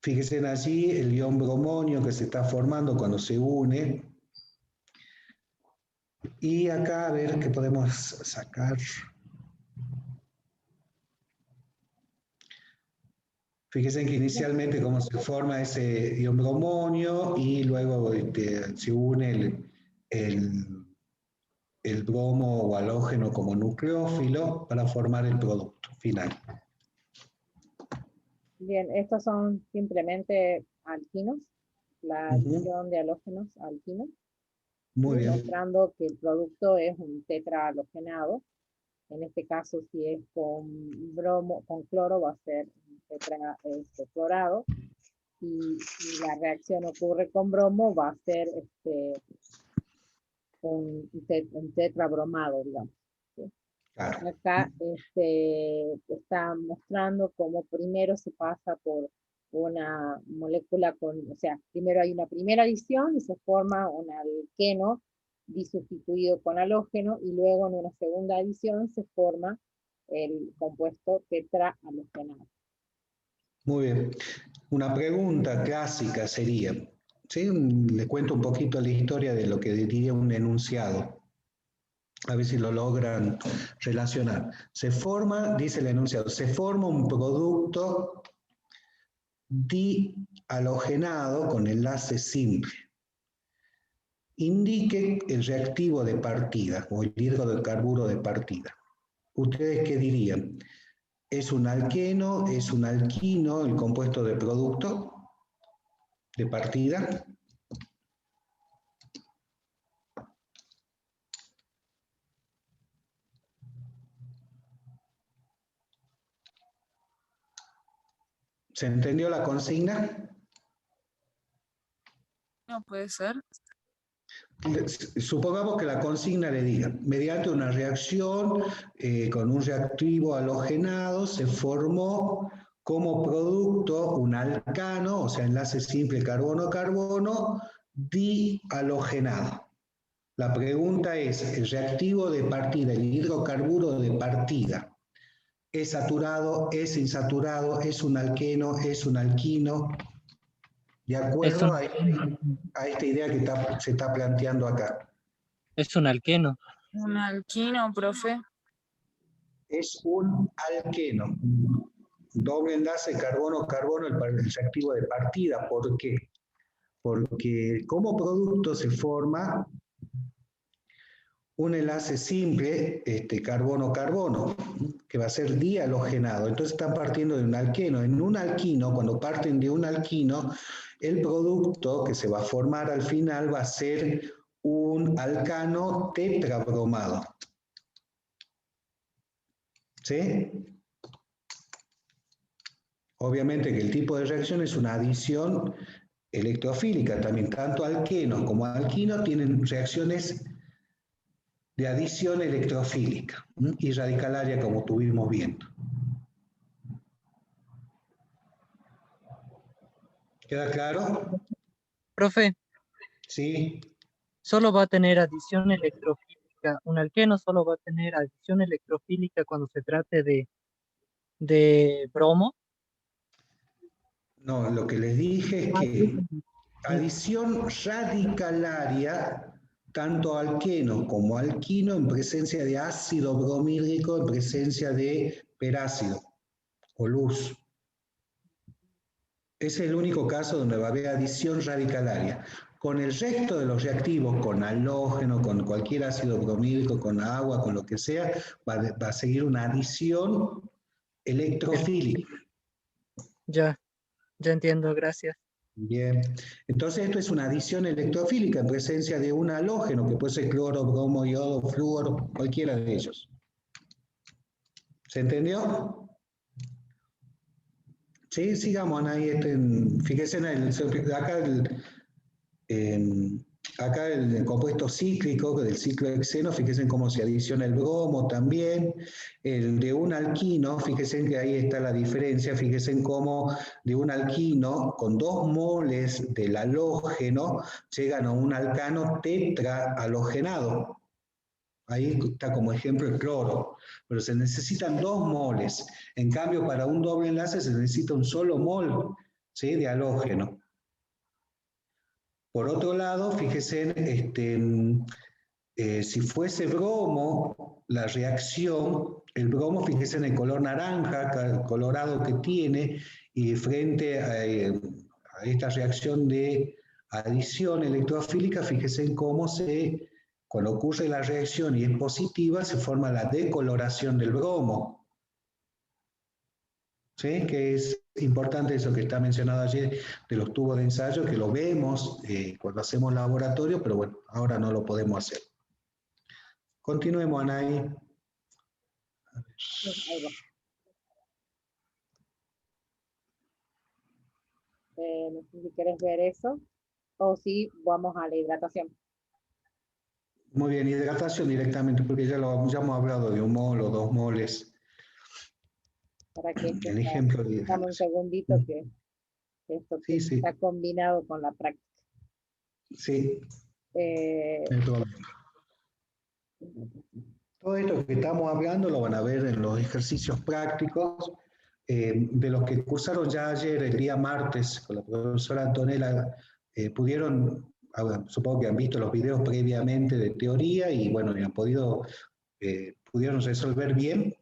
[SPEAKER 1] Fíjense allí el ion bromonio que se está formando cuando se une. Y acá a ver qué podemos sacar. Fíjense que inicialmente cómo se forma ese ion bromonio y luego se une el bromo o halógeno como nucleófilo para formar el producto final.
[SPEAKER 2] Bien, estos son simplemente alquinos, la adición de halógenos a alquinos.
[SPEAKER 1] Muy bien.
[SPEAKER 2] Mostrando que el producto es un tetrahalogenado. En este caso, si es con bromo, con cloro, va a ser un tetraclorado. Y si la reacción ocurre con bromo, va a ser un tetrabromado, digamos. ¿Sí?
[SPEAKER 1] Claro.
[SPEAKER 2] Acá está mostrando cómo primero se pasa por una molécula o sea, primero hay una primera adición y se forma un alqueno disustituido con halógeno, y luego en una segunda adición se forma el compuesto tetrahalogenado.
[SPEAKER 1] Muy bien. Una pregunta clásica sería, ¿sí? Le cuento un poquito la historia de lo que diría un enunciado. A ver si lo logran relacionar. Se forma, dice el enunciado, se forma un producto dihalogenado con enlace simple. Indique el reactivo de partida o el hidrocarburo de partida. ¿Ustedes qué dirían? ¿Es un alqueno? ¿Es un alquino el compuesto de producto de partida? ¿Se entendió la consigna?
[SPEAKER 10] No puede ser.
[SPEAKER 1] Supongamos que la consigna le diga, mediante una reacción con un reactivo halogenado se formó como producto un alcano, o sea, enlace simple carbono-carbono, dihalogenado. La pregunta es, el reactivo de partida, el hidrocarburo de partida, ¿es saturado, es insaturado, es un alqueno, es un alquino? De acuerdo a esta idea que se está planteando acá.
[SPEAKER 9] Es un alqueno.
[SPEAKER 10] Un alquino, profe.
[SPEAKER 1] Es un alqueno. Doble enlace carbono-carbono, el reactivo de partida. ¿Por qué? Porque como producto se forma un enlace simple, carbono-carbono, que va a ser dihalogenado. Entonces están partiendo de un alqueno. En un alquino, cuando parten de un alquino, el producto que se va a formar al final va a ser un alcano tetrabromado. ¿Sí? Obviamente que el tipo de reacción es una adición electrofílica. También tanto alquenos como alquinos tienen reacciones de adición electrofílica y radicalaria, como tuvimos viendo. ¿Queda claro?
[SPEAKER 9] Profe,
[SPEAKER 1] Sí.
[SPEAKER 9] solo va a tener adición electrofílica. Un alqueno solo va a tener adición electrofílica cuando se trate de bromo.
[SPEAKER 1] No, lo que les dije es que adición radicalaria, tanto alqueno como alquino, en presencia de ácido bromídrico, en presencia de perácido o luz. Ese es el único caso donde va a haber adición radicalaria. Con el resto de los reactivos, con halógeno, con cualquier ácido bromídrico, con agua, con lo que sea, va a seguir una adición electrofílica.
[SPEAKER 9] Ya entiendo, gracias.
[SPEAKER 1] Bien, entonces esto es una adición electrofílica en presencia de un halógeno, que puede ser cloro, bromo, yodo, flúor, cualquiera de ellos. ¿Se entendió? Sí, sigamos, ahí. Fíjense acá el compuesto cíclico del ciclo hexeno, fíjense cómo se adiciona el bromo también. El de un alquino, fíjense que ahí está la diferencia, fíjense cómo de un alquino con 2 moles del halógeno llegan a un alcano tetrahalogenado. Ahí está como ejemplo el cloro, pero se necesitan 2 moles. En cambio, para un doble enlace se necesita un solo mol, ¿sí?, de halógeno. Por otro lado, fíjense, si fuese bromo, la reacción El bromo, fíjese en el color naranja, colorado que tiene, y frente a esta reacción de adición electrofílica, fíjese en cómo cuando ocurre la reacción y es positiva, se forma la decoloración del bromo. ¿Sí? Que es importante eso que está mencionado ayer de los tubos de ensayo, que lo vemos cuando hacemos laboratorio, pero bueno, ahora no lo podemos hacer. Continuemos, Anaí.
[SPEAKER 2] Ahí va. No sé si quieres ver eso, o si vamos a la hidratación.
[SPEAKER 1] Muy bien, hidratación directamente, porque ya hemos hablado de 1 mol o 2 moles.
[SPEAKER 2] Para que
[SPEAKER 1] El ejemplo de
[SPEAKER 2] dame un segundito que esto
[SPEAKER 1] sí, sí.
[SPEAKER 2] está combinado con la práctica.
[SPEAKER 1] Sí. Todo esto que estamos hablando lo van a ver en los ejercicios prácticos de los que cursaron ya ayer, el día martes, con la profesora Antonella. Pudieron, supongo que han visto los videos previamente de teoría y bueno, y han pudieron resolver bien.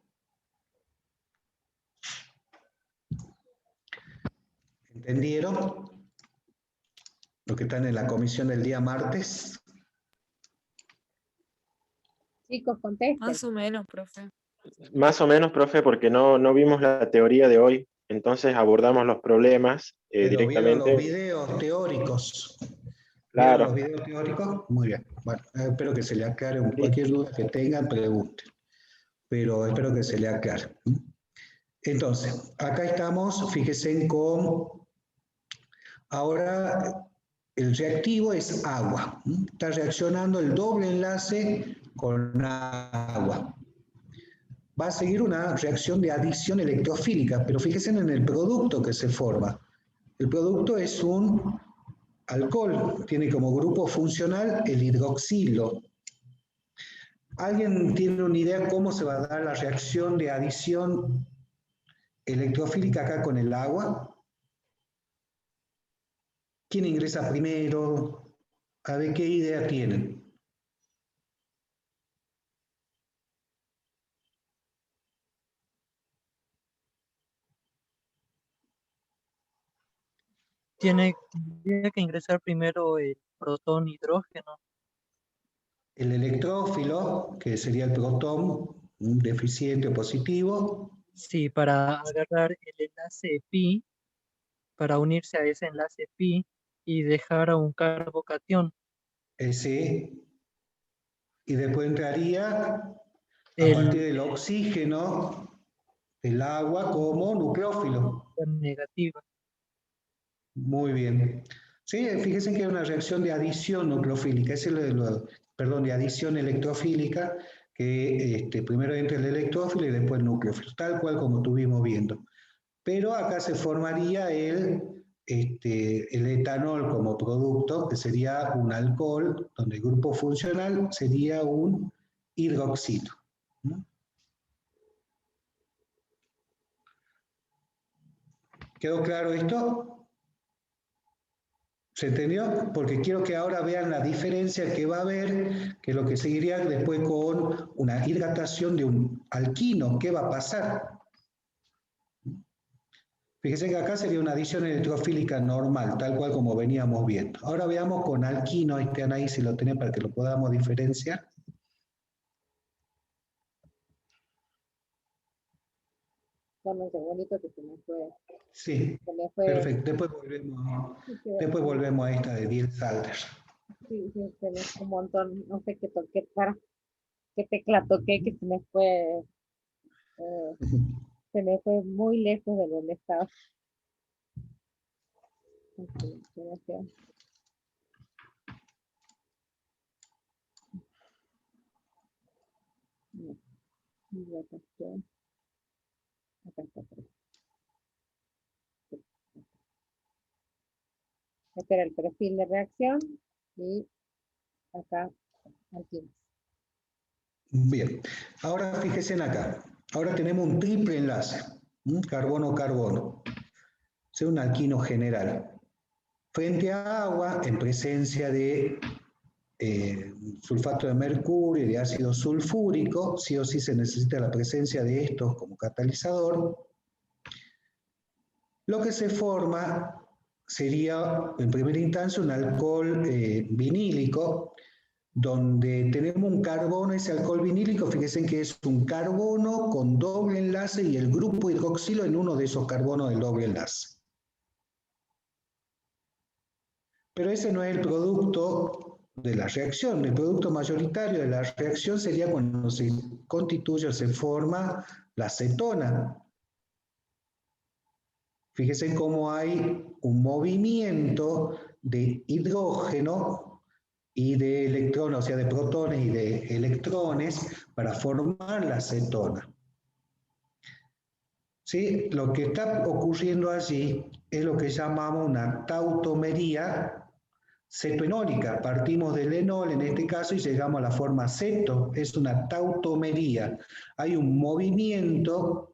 [SPEAKER 1] ¿Entendieron lo que están en la comisión del día martes?
[SPEAKER 2] Chicos, contesten.
[SPEAKER 10] Más o menos, profe.
[SPEAKER 8] Más o menos, profe, porque no vimos la teoría de hoy, entonces abordamos los problemas directamente.
[SPEAKER 1] ¿Vieron los videos teóricos?
[SPEAKER 8] Claro.
[SPEAKER 1] ¿Vieron los videos teóricos? Muy bien. Bueno, espero que se le aclare. Cualquier duda que tengan, pregunten. Pero espero que se le aclare. Entonces, acá estamos, fíjense con... Ahora, el reactivo es agua. Está reaccionando el doble enlace con agua. Va a seguir una reacción de adición electrofílica, pero fíjense en el producto que se forma. El producto es un alcohol, tiene como grupo funcional el hidroxilo. ¿Alguien tiene una idea cómo se va a dar la reacción de adición electrofílica acá con el agua? ¿Quién ingresa primero? A ver qué idea tienen.
[SPEAKER 9] Tendría que ingresar primero el protón hidrógeno.
[SPEAKER 1] El electrófilo, que sería el protón, un deficiente o positivo.
[SPEAKER 9] Sí, para agarrar el enlace pi, para unirse a ese enlace pi y dejar a un carbocatión.
[SPEAKER 1] Sí. Y después entraría a partir del oxígeno, el agua como nucleófilo.
[SPEAKER 9] Negativa.
[SPEAKER 1] Muy bien. Sí, fíjense que hay una reacción de adición nucleofílica, de adición electrofílica, que primero entra el electrófilo y después el nucleófilo, tal cual como estuvimos viendo. Pero acá se formaría el etanol como producto, que sería un alcohol, donde el grupo funcional sería un hidroxilo. ¿Quedó claro esto? ¿Se entendió? Porque quiero que ahora vean la diferencia que va a haber, que es lo que seguiría después con una hidratación de un alquino. ¿Qué va a pasar? Fíjense que acá sería una adición electrofílica normal, tal cual como veníamos viendo. Ahora veamos con alquino, Anaí, si lo tiene para que lo podamos diferenciar.
[SPEAKER 2] Dame un segundito que se me fue.
[SPEAKER 1] Sí, perfecto. Después volvemos a esta de Diels-Alder.
[SPEAKER 2] Sí, se me fue un montón. No sé qué toqué qué tecla toqué, que se me fue. Se me fue muy lejos de donde estaba. Acá está. Este era el perfil de reacción y acá alquinos.
[SPEAKER 1] Bien, ahora fíjense en acá. Ahora tenemos un triple enlace, carbono-carbono. Es un alquino general. Frente a agua, en presencia de sulfato de mercurio y de ácido sulfúrico, sí o sí se necesita la presencia de estos como catalizador. Lo que se forma sería, en primera instancia, un alcohol vinílico, donde tenemos un carbono, ese alcohol vinílico, fíjense que es un carbono con doble enlace y el grupo hidroxilo en uno de esos carbonos del doble enlace. Pero ese no es el producto de la reacción. El producto mayoritario de la reacción sería cuando se constituye o se forma la cetona. Fíjense cómo hay un movimiento de hidrógeno y de electrones, o sea, de protones y de electrones para formar la cetona. ¿Sí? Lo que está ocurriendo allí es lo que llamamos una tautomería cetoenólica. Partimos del enol en este caso y llegamos a la forma ceto. Es una tautomería. Hay un movimiento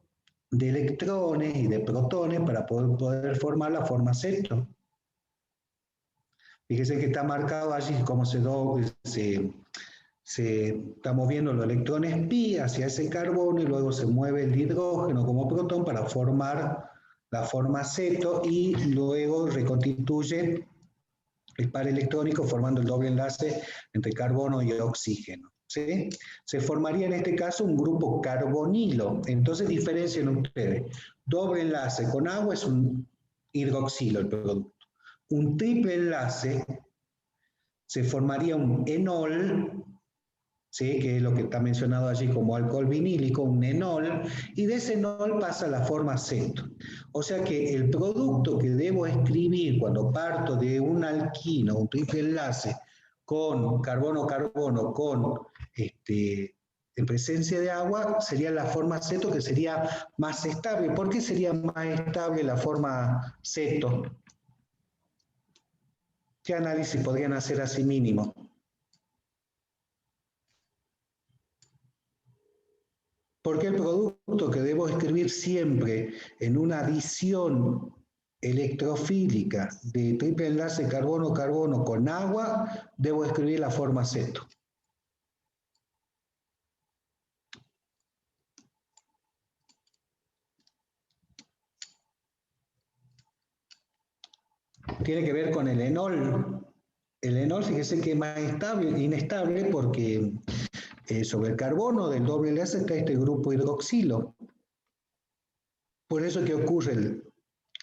[SPEAKER 1] de electrones y de protones para poder formar la forma ceto. Fíjense que está marcado allí cómo se está moviendo los electrones pi hacia ese carbono y luego se mueve el hidrógeno como protón para formar la forma ceto y luego reconstituye el par electrónico formando el doble enlace entre carbono y oxígeno. ¿Sí? Se formaría en este caso un grupo carbonilo. Entonces diferencien ustedes. Doble enlace con agua es un hidroxilo el producto. Un triple enlace se formaría un enol, ¿sí? Que es lo que está mencionado allí como alcohol vinílico, un enol, y de ese enol pasa a la forma ceto. O sea que el producto que debo escribir cuando parto de un alquino, un triple enlace, con carbono-carbono, con en presencia de agua, sería la forma ceto, que sería más estable. ¿Por qué sería más estable la forma ceto? ¿Qué análisis podrían hacer así mínimo? Porque el producto que debo escribir siempre en una adición electrofílica de triple enlace carbono-carbono con agua, debo escribir la forma ceto. Tiene que ver con el enol. El enol, fíjese que es más inestable porque sobre el carbono del doble enlace está este grupo hidroxilo. Por eso que ocurre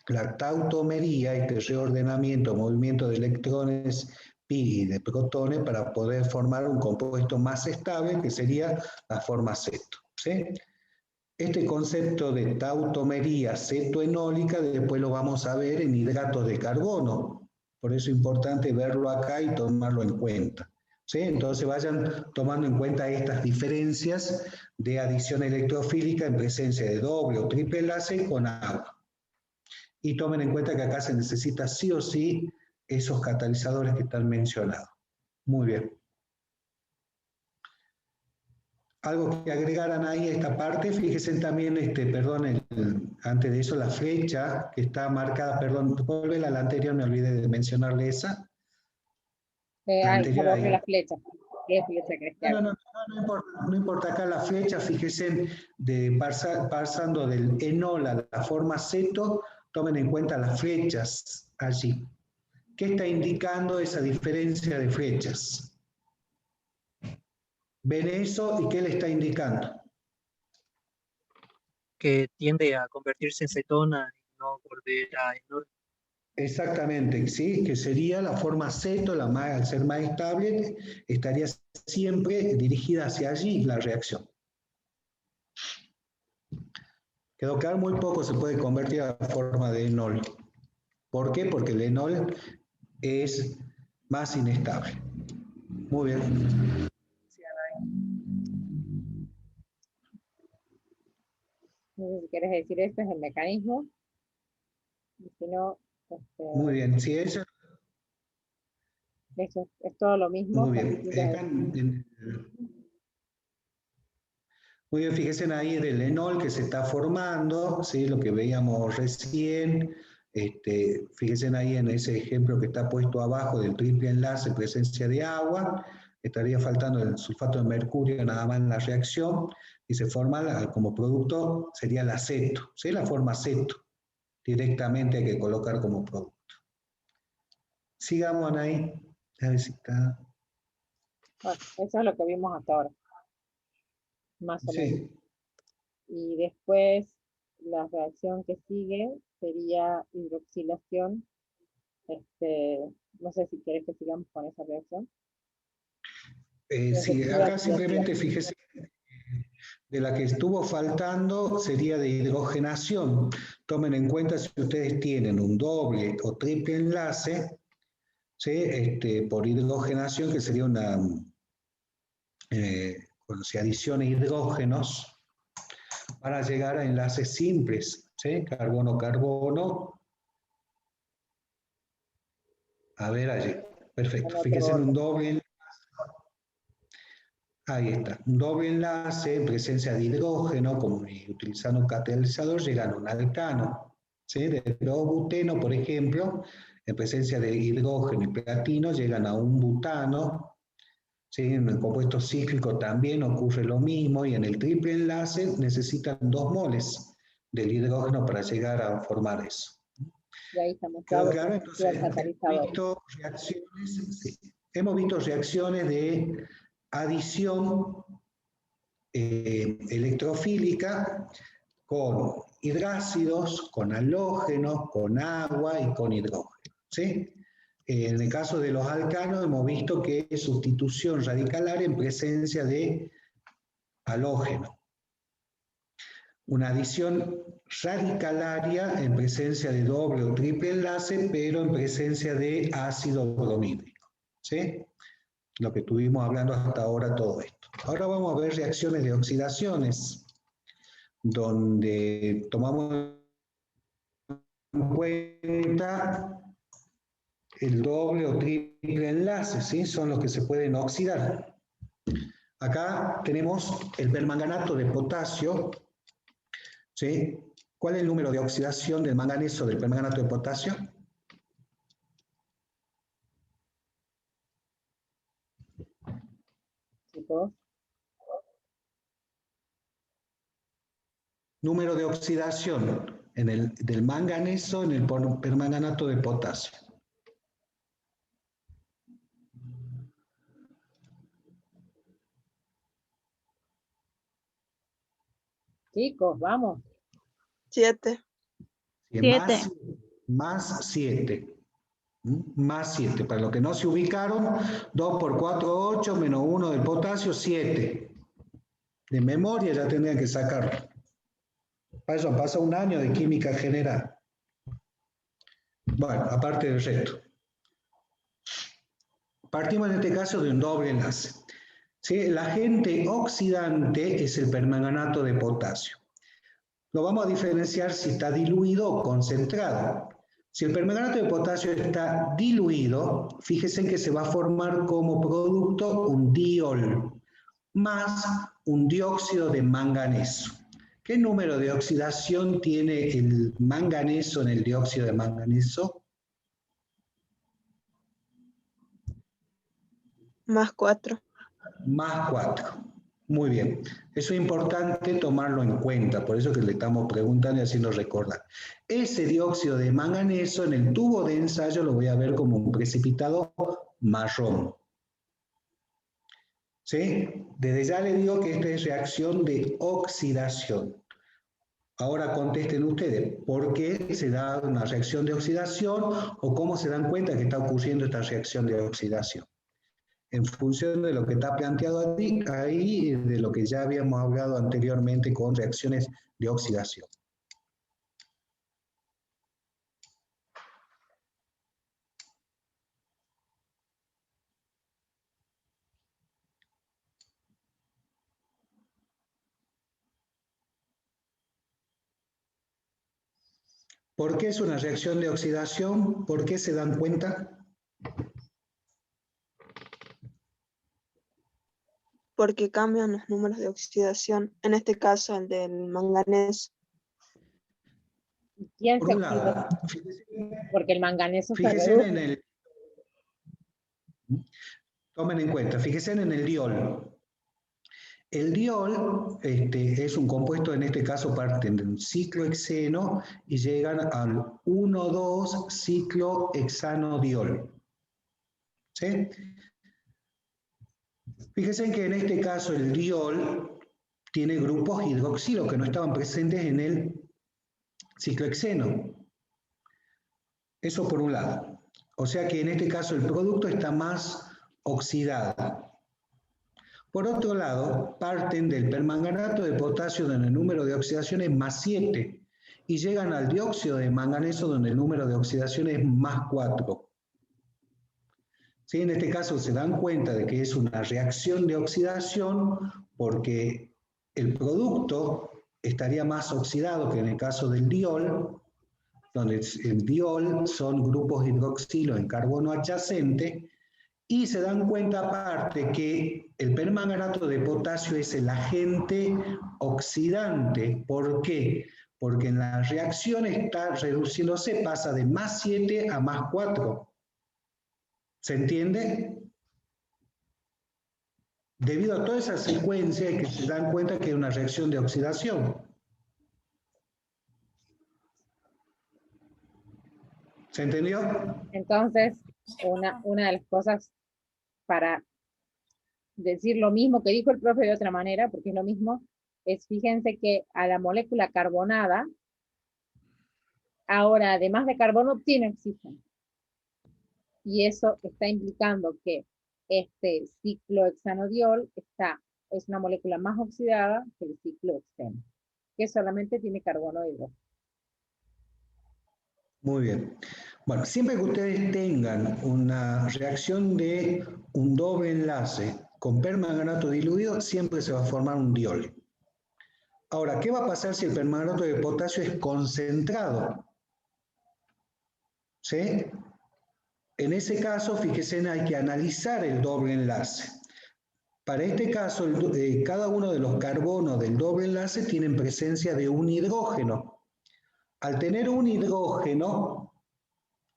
[SPEAKER 1] la tautomería, este reordenamiento, movimiento de electrones pi y de protones para poder formar un compuesto más estable que sería la forma ceto. ¿Sí? Este concepto de tautomería cetoenólica después lo vamos a ver en hidratos de carbono. Por eso es importante verlo acá y tomarlo en cuenta. ¿Sí? Entonces vayan tomando en cuenta estas diferencias de adición electrofílica en presencia de doble o triple enlace con agua. Y tomen en cuenta que acá se necesita sí o sí esos catalizadores que están mencionados. Muy bien. Algo que agregaran ahí a esta parte, fíjense también, antes de eso, la flecha que está marcada, perdón, vuelve a la anterior, me olvidé de mencionarle esa.
[SPEAKER 2] La flecha. ¿Qué flecha crees que
[SPEAKER 1] No importa acá la flecha, fíjense, pasando del enol a la forma ceto, tomen en cuenta las flechas allí. ¿Qué está indicando esa diferencia de flechas? ¿Ven eso y qué le está indicando?
[SPEAKER 9] Que tiende a convertirse en cetona y no volver a enol.
[SPEAKER 1] Exactamente, sí, que sería la forma ceto, al ser más estable, estaría siempre dirigida hacia allí la reacción. Quedó claro, muy poco se puede convertir a la forma de enol. ¿Por qué? Porque el enol es más inestable. Muy bien.
[SPEAKER 2] No sé si quieres decir esto, es el mecanismo. Y si no,
[SPEAKER 1] muy bien, si eso
[SPEAKER 2] es todo lo mismo.
[SPEAKER 1] Muy bien. Muy bien, fíjense ahí del enol que se está formando, ¿sí? Lo que veíamos recién, Fíjense ahí en ese ejemplo que está puesto abajo del triple enlace, presencia de agua, estaría faltando el sulfato de mercurio nada más en la reacción, y se forma como producto, sería el aceto, ¿sí? La forma aceto, directamente hay que colocar como producto. Sigamos ahí, a ver si está...
[SPEAKER 2] Bueno, eso es lo que vimos hasta ahora, más o menos.
[SPEAKER 1] Sí.
[SPEAKER 2] Y después la reacción que sigue sería hidroxilación. No sé si quieres que sigamos con esa reacción.
[SPEAKER 1] Sí, acá simplemente fíjese, de la que estuvo faltando sería de hidrogenación. Tomen en cuenta si ustedes tienen un doble o triple enlace, ¿sí? Por hidrogenación, que sería una, cuando se adicionan hidrógenos, para llegar a enlaces simples, ¿sí? Carbono-carbono. A ver allí, perfecto. Fíjense en un doble enlace. Ahí está, un doble enlace en presencia de hidrógeno, como utilizando un catalizador, llegan a un alcano. ¿Sí? De 2-buteno, por ejemplo, en presencia de hidrógeno y platino, llegan a un butano. ¿Sí? En el compuesto cíclico también ocurre lo mismo, y en el triple enlace necesitan 2 moles del hidrógeno para llegar a formar eso.
[SPEAKER 2] Y ahí estamos.
[SPEAKER 1] ¿Quedó claro? Entonces, hemos visto reacciones de adición electrofílica con hidrácidos, con halógenos, con agua y con hidrógeno. ¿Sí? En el caso de los alcanos hemos visto que es sustitución radicalar en presencia de halógeno. Una adición radicalaria en presencia de doble o triple enlace, pero en presencia de ácido bromídrico. ¿Sí? Lo que estuvimos hablando hasta ahora, todo esto. Ahora vamos a ver reacciones de oxidaciones, donde tomamos en cuenta el doble o triple enlace, ¿sí? Son los que se pueden oxidar. Acá tenemos el permanganato de potasio, ¿sí? ¿Cuál es el número de oxidación del manganeso del permanganato de potasio?
[SPEAKER 2] Chicos.
[SPEAKER 1] Número de oxidación del manganeso en el permanganato de potasio.
[SPEAKER 2] Chicos, vamos.
[SPEAKER 5] 7.
[SPEAKER 1] Más 7. Más 7. Para los que no se ubicaron, 2 por 4, 8, menos 1 del potasio, 7. De memoria ya tendrían que sacarlo. Para eso pasa un año de química general. Bueno, aparte del resto. Partimos en este caso de un doble enlace. ¿Sí? El agente oxidante es el permanganato de potasio. Lo vamos a diferenciar si está diluido o concentrado. Si el permanganato de potasio está diluido, fíjense que se va a formar como producto un diol más un dióxido de manganeso. ¿Qué número de oxidación tiene el manganeso en el dióxido de manganeso?
[SPEAKER 5] Más 4.
[SPEAKER 1] Más 4. Muy bien. Eso es importante tomarlo en cuenta, por eso que le estamos preguntando y haciendo recordar. Ese dióxido de manganeso en el tubo de ensayo lo voy a ver como un precipitado marrón. ¿Sí? Desde ya le digo que esta es reacción de oxidación. Ahora contesten ustedes, ¿por qué se da una reacción de oxidación o cómo se dan cuenta que está ocurriendo esta reacción de oxidación? En función de lo que está planteado ahí, de lo que ya habíamos hablado anteriormente con reacciones de oxidación. ¿Por qué es una reacción de oxidación? ¿Por qué se dan cuenta?
[SPEAKER 5] Porque cambian los números de oxidación, en este caso el del manganeso.
[SPEAKER 2] ¿Quién
[SPEAKER 1] Por
[SPEAKER 2] se
[SPEAKER 1] un
[SPEAKER 2] oxida?
[SPEAKER 1] lado,
[SPEAKER 2] Porque el manganeso se
[SPEAKER 1] fíjense
[SPEAKER 2] reduce.
[SPEAKER 1] en el... Tomen en cuenta, fíjense en el diol. El diol es un compuesto, en este caso parten de un ciclohexeno y llegan al 1,2 ciclohexanodiol. ¿Sí? Fíjense que en este caso el diol tiene grupos hidroxilo que no estaban presentes en el ciclohexeno. Eso por un lado. O sea que en este caso el producto está más oxidado. Por otro lado, parten del permanganato de potasio donde el número de oxidación es más 7 y llegan al dióxido de manganeso donde el número de oxidación es más 4. ¿Sí? En este caso se dan cuenta de que es una reacción de oxidación porque el producto estaría más oxidado que en el caso del diol, donde el diol son grupos hidroxilo en carbono adyacente, y se dan cuenta aparte que el permanganato de potasio es el agente oxidante. ¿Por qué? Porque en la reacción está reduciéndose, pasa de más 7 a más 4. ¿Se entiende? Debido a toda esa secuencia que se dan cuenta que es una reacción de oxidación. ¿Se entendió?
[SPEAKER 2] Entonces, una de las cosas para decir lo mismo que dijo el profe de otra manera, porque es lo mismo, es fíjense que a la molécula carbonada, ahora además de carbono obtiene oxígeno. Y eso está implicando que este ciclohexanodiol es una molécula más oxidada que el ciclohexeno, que solamente tiene carbono e hidrógeno.
[SPEAKER 1] Muy bien. Bueno, siempre que ustedes tengan una reacción de un doble enlace con permanganato diluido, siempre se va a formar un diol. Ahora, ¿qué va a pasar si el permanganato de potasio es concentrado? ¿Sí? En ese caso, fíjense, hay que analizar el doble enlace. Para este caso, cada uno de los carbonos del doble enlace tienen presencia de un hidrógeno. Al tener un hidrógeno,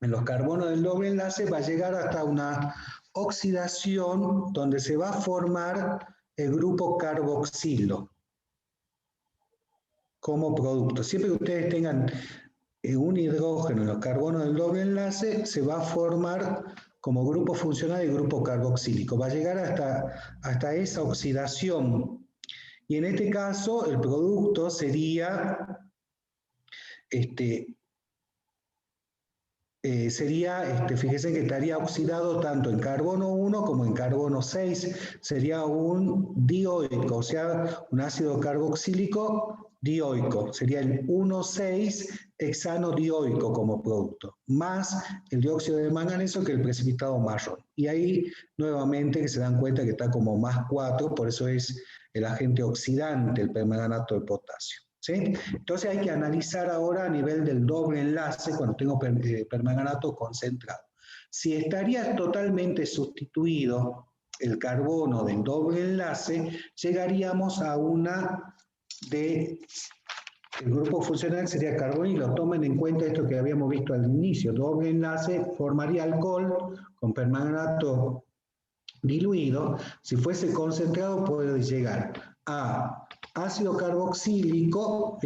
[SPEAKER 1] en los carbonos del doble enlace va a llegar hasta una oxidación donde se va a formar el grupo carboxilo como producto. Siempre que ustedes tengan un hidrógeno en los carbonos del doble enlace, se va a formar como grupo funcional el grupo carboxílico. Va a llegar hasta esa oxidación. Y en este caso, el producto sería fíjense que estaría oxidado tanto en carbono 1 como en carbono 6, sería un dioico, o sea, un ácido carboxílico dioico, sería el 1,6-hexanodioico como producto, más el dióxido de manganeso que el precipitado marrón. Y ahí nuevamente que se dan cuenta que está como más 4, por eso es el agente oxidante, el permanganato de potasio. ¿Sí? Entonces hay que analizar ahora a nivel del doble enlace cuando tengo permanganato concentrado. Si estaría totalmente sustituido el carbono del doble enlace, llegaríamos a una el grupo funcional sería carbonilo. Tomen en cuenta esto que habíamos visto al inicio. Doble enlace formaría alcohol con permanganato diluido. Si fuese concentrado puede llegar a ácido carboxílico,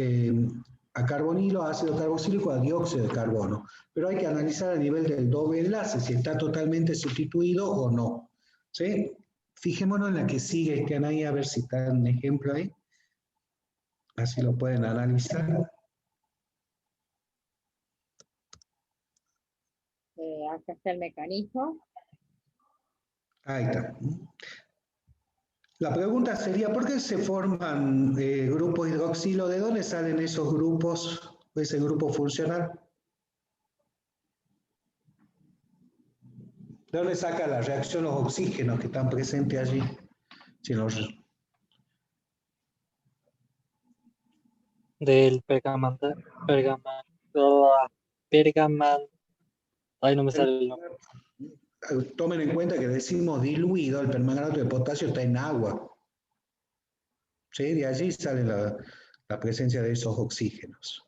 [SPEAKER 1] a carbonilo, ácido carboxílico, a dióxido de carbono. Pero hay que analizar a nivel del doble enlace, si está totalmente sustituido o no. ¿Sí? Fijémonos en la que sigue, están ahí, a ver si está un ejemplo ahí. Así lo pueden analizar.
[SPEAKER 2] Acá está el mecanismo. Ahí
[SPEAKER 1] está. La pregunta sería, ¿por qué se forman grupos hidroxilo? ¿De dónde salen esos grupos, ese grupo funcional? ¿De dónde saca la reacción los oxígenos que están presentes allí?
[SPEAKER 9] Del ay, no me sale el nombre.
[SPEAKER 1] Tomen en cuenta que decimos diluido, el permanganato de potasio está en agua. ¿Sí? De allí sale la presencia de esos oxígenos.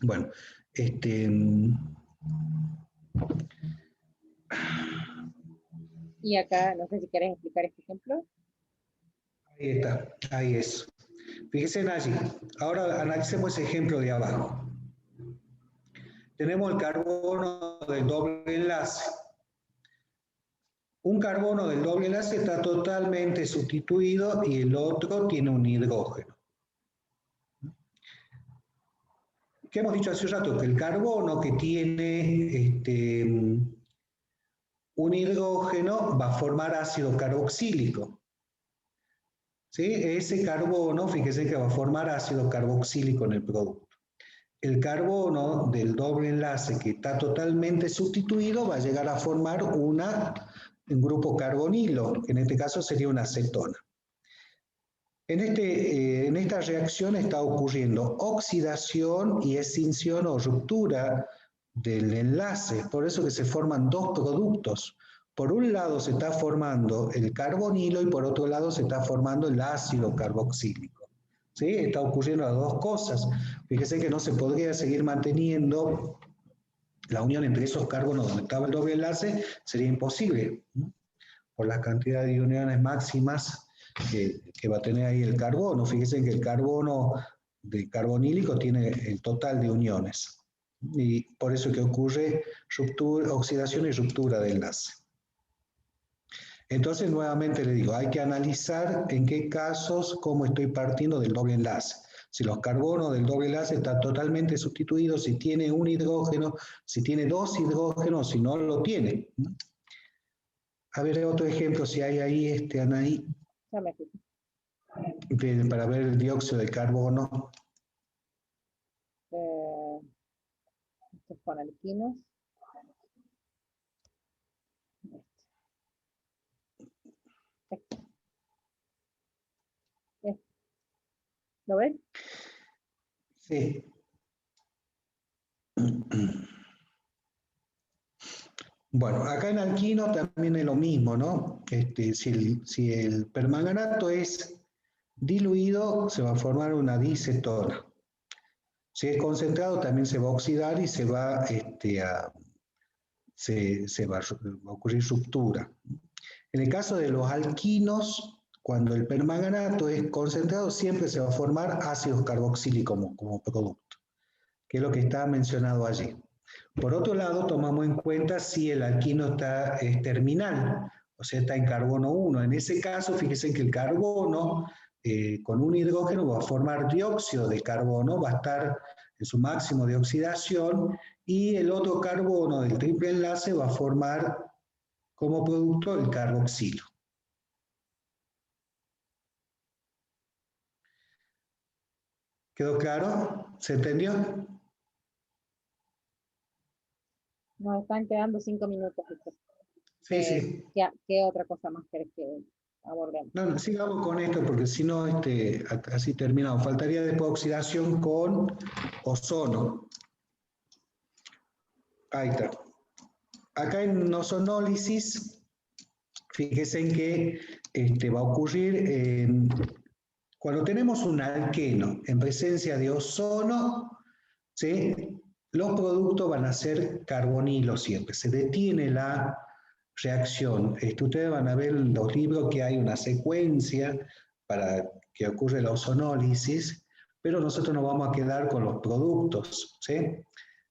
[SPEAKER 1] Bueno,
[SPEAKER 2] Y acá, no sé si querés explicar este ejemplo.
[SPEAKER 1] ahí está, ahí es. Fíjense allí. Ahora analicemos ese ejemplo de abajo. Tenemos el carbono del doble enlace. Un carbono del doble enlace está totalmente sustituido y el otro tiene un hidrógeno. ¿Qué hemos dicho hace un rato? Que el carbono que tiene un hidrógeno va a formar ácido carboxílico. ¿Sí? Ese carbono, fíjense que va a formar ácido carboxílico en el producto. El carbono del doble enlace que está totalmente sustituido va a llegar a formar un grupo carbonilo, que en este caso sería una acetona. En esta reacción está ocurriendo oxidación y escinsión o ruptura del enlace, por eso que se forman dos productos. Por un lado se está formando el carbonilo y por otro lado se está formando el ácido carboxílico. ¿Sí? Está ocurriendo las dos cosas. Fíjense que no se podría seguir manteniendo la unión entre esos carbonos donde estaba el doble enlace, sería imposible, ¿no? Por la cantidad de uniones máximas que va a tener ahí el carbono. Fíjense que el carbono de carbonílico tiene el total de uniones. Y por eso que ocurre oxidación y ruptura de enlace. Entonces, nuevamente le digo, hay que analizar en qué casos, cómo estoy partiendo del doble enlace. Si los carbonos del doble enlace están totalmente sustituidos, si tiene un hidrógeno, si tiene dos hidrógenos, si no lo tiene. A ver otro ejemplo, si hay ahí, Anaí, para ver el dióxido de carbono.
[SPEAKER 2] Estos con alquinos. ¿Lo ven?
[SPEAKER 1] Sí. Bueno, acá en alquino también es lo mismo, ¿no? Si el permanganato es diluido, se va a formar una dicetona. Si es concentrado, también se va a oxidar y se va a ocurrir ruptura. En el caso de los alquinos, cuando el permanganato es concentrado, siempre se va a formar ácidos carboxílicos como producto, que es lo que está mencionado allí. Por otro lado, tomamos en cuenta si el alquino es terminal, o sea, está en carbono 1. En ese caso, fíjense que el carbono con un hidrógeno va a formar dióxido de carbono, va a estar en su máximo de oxidación, y el otro carbono del triple enlace va a formar como producto el carboxilo. ¿Quedó claro? ¿Se entendió?
[SPEAKER 2] Nos están quedando 5 minutos.
[SPEAKER 1] Sí, sí.
[SPEAKER 2] ¿Qué otra cosa más querés que abordemos?
[SPEAKER 1] No, sigamos con esto porque si no, así terminamos. Faltaría después oxidación con ozono. Ahí está. Acá en ozonólisis, fíjense en que va a ocurrir cuando tenemos un alqueno en presencia de ozono, ¿sí? Los productos van a ser carbonilo siempre. Se detiene la reacción. Ustedes van a ver en los libros que hay una secuencia para que ocurra la ozonólisis, pero nosotros nos vamos a quedar con los productos, ¿sí?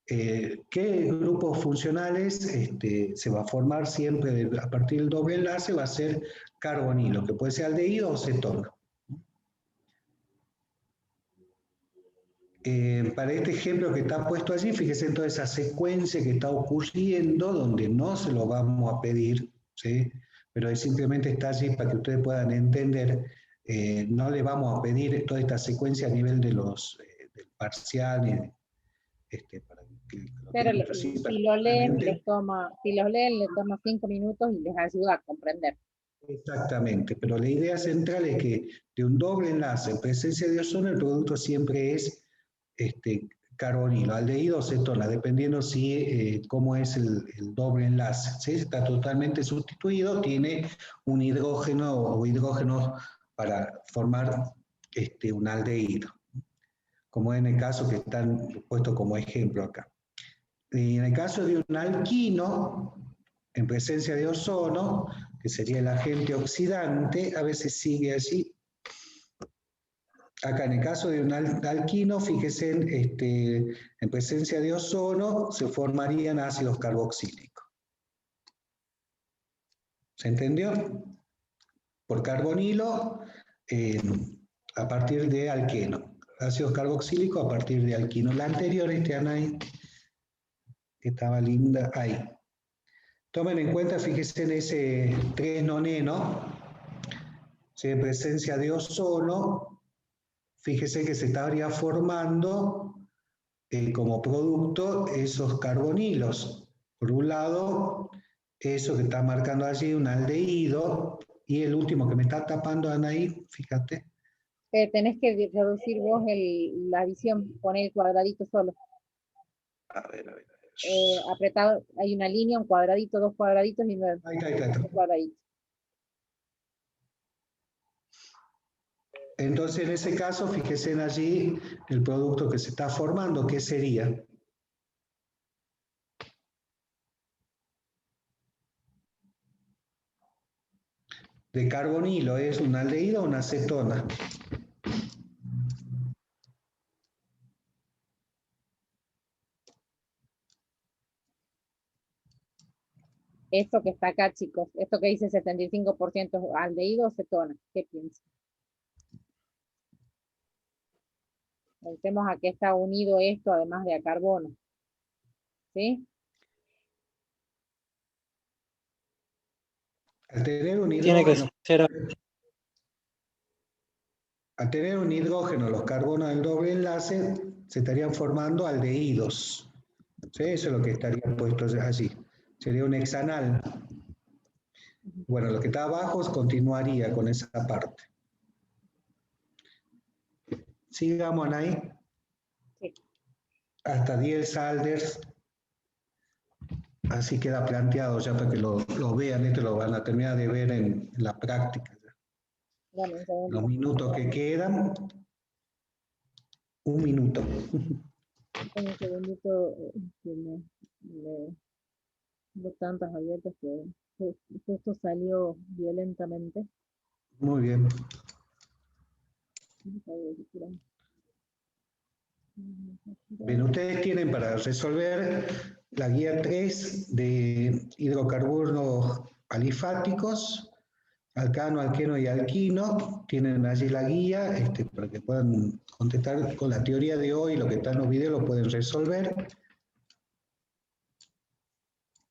[SPEAKER 1] ¿Qué grupos funcionales se va a formar siempre a partir del doble enlace? Va a ser carbonilo, que puede ser aldehído o cetono. Para este ejemplo que está puesto allí, fíjense en toda esa secuencia que está ocurriendo, donde no se lo vamos a pedir, ¿sí? Pero simplemente está allí para que ustedes puedan entender. No le vamos a pedir toda esta secuencia a nivel de del parcial.
[SPEAKER 2] Pero si lo leen, les toma 5 minutos y les ayuda a comprender.
[SPEAKER 1] Exactamente, pero la idea central es que de un doble enlace en presencia de ozono, el producto siempre es carbonilo, aldehído o cetona, dependiendo cómo es el doble enlace. ¿Sí? Está totalmente sustituido, tiene un hidrógeno o hidrógenos para formar un aldehído. como en el caso que están puestos como ejemplo acá. Y en el caso de un alquino, en presencia de ozono, que sería el agente oxidante, a veces sigue así. Acá en el caso de un alquino, fíjense, en presencia de ozono se formarían ácidos carboxílicos. ¿Se entendió? Por carbonilo a partir de alqueno. Ácidos carboxílicos a partir de alquino. La anterior, Anaí, que estaba linda, ahí. Tomen en cuenta, fíjense en ese 3-noneno, en presencia de ozono, fíjese que se estaría formando como producto esos carbonilos. Por un lado, eso que está marcando allí, un aldehído, y el último que me está tapando, Anaí, fíjate.
[SPEAKER 2] Tenés que reducir vos la visión, poner el cuadradito solo.
[SPEAKER 1] A ver.
[SPEAKER 2] Apretado, hay una línea, un cuadradito, dos cuadraditos y nueve.
[SPEAKER 1] Ahí está.
[SPEAKER 2] Un cuadradito.
[SPEAKER 1] Entonces, en ese caso, fíjense allí el producto que se está formando, ¿qué sería? De carbonilo, ¿es un aldehído o una acetona?
[SPEAKER 2] Esto que está acá, chicos, esto que dice 75% aldehído o cetona, ¿qué piensan? Pensemos a qué está unido esto, además de a carbono. ¿Sí?
[SPEAKER 1] Al tener un
[SPEAKER 9] Tiene que
[SPEAKER 1] hidrógeno,
[SPEAKER 9] ser
[SPEAKER 1] al tener un hidrógeno, los carbonos del doble enlace se estarían formando aldehídos. ¿Sí? Eso es lo que estaría puesto allí. Sería un hexanal. Bueno, lo que está abajo continuaría con esa parte. Sigamos, Anaí.
[SPEAKER 2] Sí.
[SPEAKER 1] Hasta Diels-Alders. Así queda planteado ya para que lo vean, esto lo van a terminar de ver en la práctica.
[SPEAKER 2] Dame un segundo.
[SPEAKER 1] Los minutos que quedan, un minuto.
[SPEAKER 2] Un segundito, tengo tantas abiertas que esto salió violentamente.
[SPEAKER 1] Muy bien. Bien, ustedes tienen para resolver la guía 3 de hidrocarburos alifáticos, alcano, alqueno y alquino. Tienen allí la guía para que puedan contestar con la teoría de hoy, lo que está en los videos lo pueden resolver.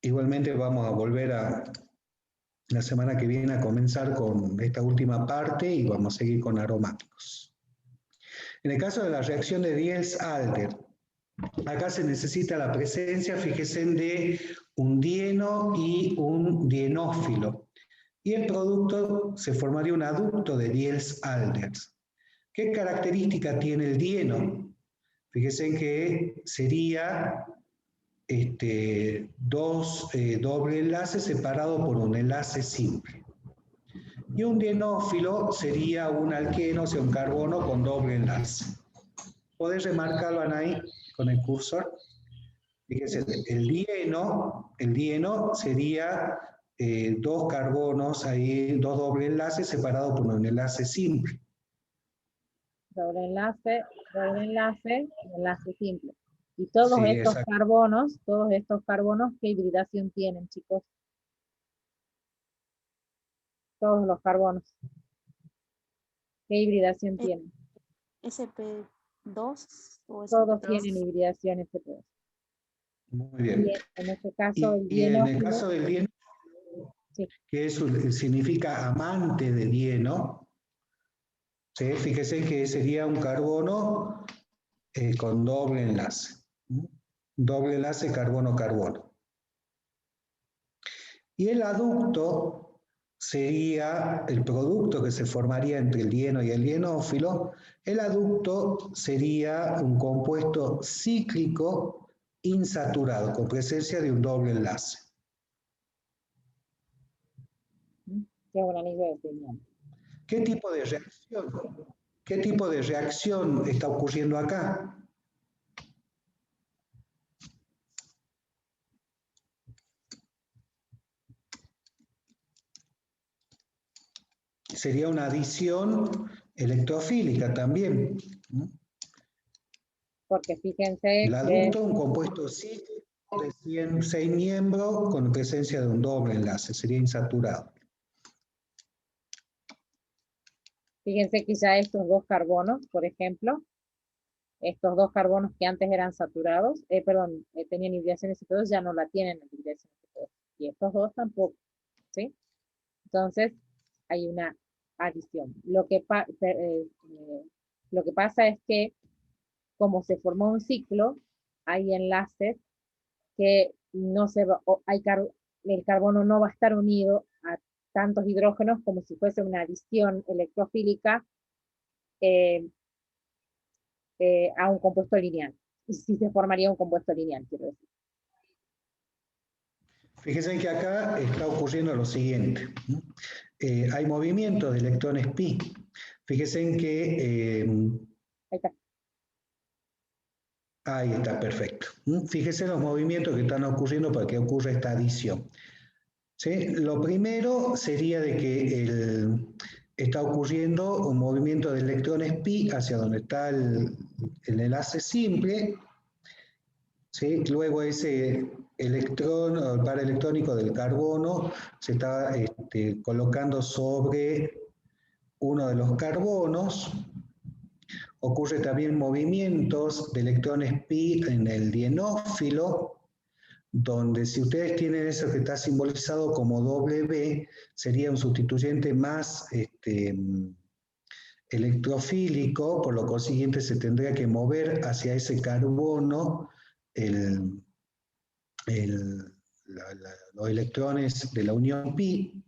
[SPEAKER 1] Igualmente vamos a volver la semana que viene a comenzar con esta última parte y vamos a seguir con aromáticos. En el caso de la reacción de Diels-Alder, acá se necesita la presencia, fíjense, de un dieno y un dienófilo. Y el producto se formaría un aducto de Diels-Alder. ¿Qué característica tiene el dieno? Fíjense que sería dos doble enlaces separados por un enlace simple. Y un dienófilo sería un alqueno, o sea, un carbono con doble enlace. ¿Podés remarcarlo, Anaí, con el cursor? Fíjense, el dieno sería dos carbonos, ahí, dos doble enlaces separados por un enlace simple.
[SPEAKER 2] Doble enlace, enlace simple. Y todos
[SPEAKER 1] Sí,
[SPEAKER 2] estos carbonos, ¿qué hibridación tienen, chicos? Todos los carbonos. ¿Qué hibridación tienen?
[SPEAKER 5] SP2 o
[SPEAKER 2] Todos
[SPEAKER 5] SP3.
[SPEAKER 2] tienen hibridación SP2.
[SPEAKER 1] Muy bien.
[SPEAKER 2] Y en este caso,
[SPEAKER 1] y en el caso del dieno,
[SPEAKER 2] sí,
[SPEAKER 1] que significa amante de dieno, ¿sí? Fíjese que sería un carbono con doble enlace. Doble enlace carbono-carbono. Y el aducto sería el producto que se formaría entre el dieno y el dienófilo. El aducto sería un compuesto cíclico insaturado, con presencia de un doble enlace.
[SPEAKER 2] qué buen anillo de señal.
[SPEAKER 1] ¿Qué tipo de reacción? ¿Qué tipo de reacción está ocurriendo acá? Sería una adición electrofílica también.
[SPEAKER 2] Porque fíjense
[SPEAKER 1] El
[SPEAKER 2] que
[SPEAKER 1] aducto, un compuesto cíclico de 6 miembros con presencia de un doble enlace, sería insaturado.
[SPEAKER 2] fíjense que ya estos dos carbonos, por ejemplo, estos dos carbonos que antes eran saturados, tenían hibridación SP2, ya no la tienen en hibridación SP2. Y estos dos tampoco, ¿sí? Entonces, hay una adición. Lo que pasa es que, como se formó un ciclo, hay enlaces que no se va, el carbono no va a estar unido a tantos hidrógenos como si fuese una adición electrofílica a un compuesto lineal. Y sí se formaría un compuesto lineal, quiero decir.
[SPEAKER 1] Fíjense que acá está ocurriendo lo siguiente. Hay movimientos de electrones pi. Fíjense que...
[SPEAKER 2] Ahí está.
[SPEAKER 1] Ahí está, perfecto. Fíjense los movimientos que están ocurriendo para que ocurra esta adición. ¿Sí? Lo primero sería de que está ocurriendo un movimiento de electrones pi hacia donde está el enlace simple. ¿Sí? Luego ese electrón, o el par electrónico del carbono, se está colocando sobre uno de los carbonos. Ocurre también movimientos de electrones pi en el dienófilo, donde si ustedes tienen eso que está simbolizado como W, sería un sustituyente más electrofílico, por lo consiguiente se tendría que mover hacia ese carbono los electrones de la unión pi.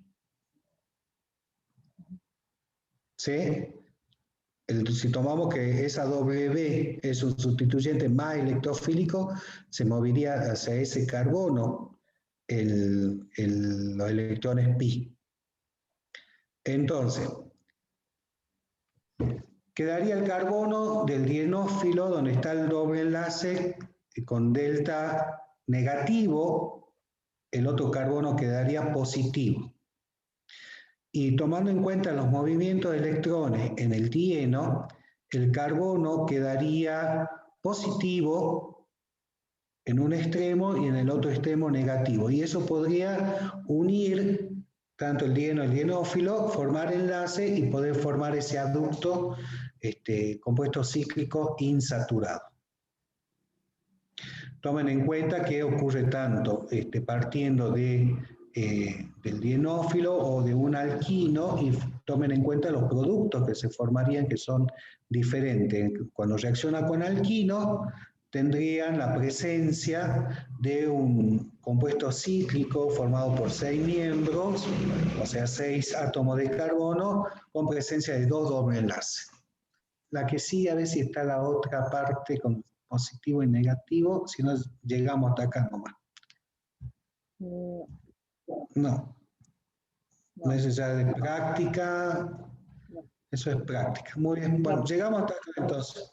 [SPEAKER 1] ¿Sí? Si tomamos que esa W es un sustituyente más electrofílico, se movería hacia ese carbono los electrones pi. Entonces, quedaría el carbono del dienófilo donde está el doble enlace con delta negativo, el otro carbono quedaría positivo. Y tomando en cuenta los movimientos de electrones en el dieno, el carbono quedaría positivo en un extremo y en el otro extremo negativo. Y eso podría unir tanto el dieno y el dienófilo, formar enlace y poder formar ese aducto compuesto cíclico insaturado. Tomen en cuenta que ocurre tanto partiendo del dienófilo o de un alquino, y tomen en cuenta los productos que se formarían, que son diferentes. Cuando reacciona con alquino, tendrían la presencia de un compuesto cíclico formado por 6 miembros, o sea, 6 átomos de carbono, con presencia de 2 doble enlaces. La que sí, a ver si está la otra parte con positivo y negativo, si no llegamos hasta acá nomás. No. No es ya de práctica. Eso es práctica. Muy bien. Bueno, llegamos hasta acá entonces.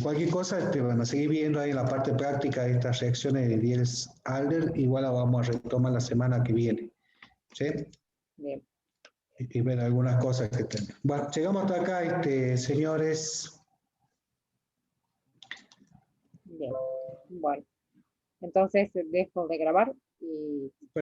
[SPEAKER 1] Cualquier cosa, van a seguir viendo ahí en la parte práctica de estas reacciones de Diels-Alder, igual la vamos a retomar la semana que viene. ¿Sí?
[SPEAKER 2] Bien.
[SPEAKER 1] Y ver algunas cosas que tengan. Bueno, llegamos hasta acá, señores.
[SPEAKER 2] Bien. Bueno. Entonces dejo de grabar y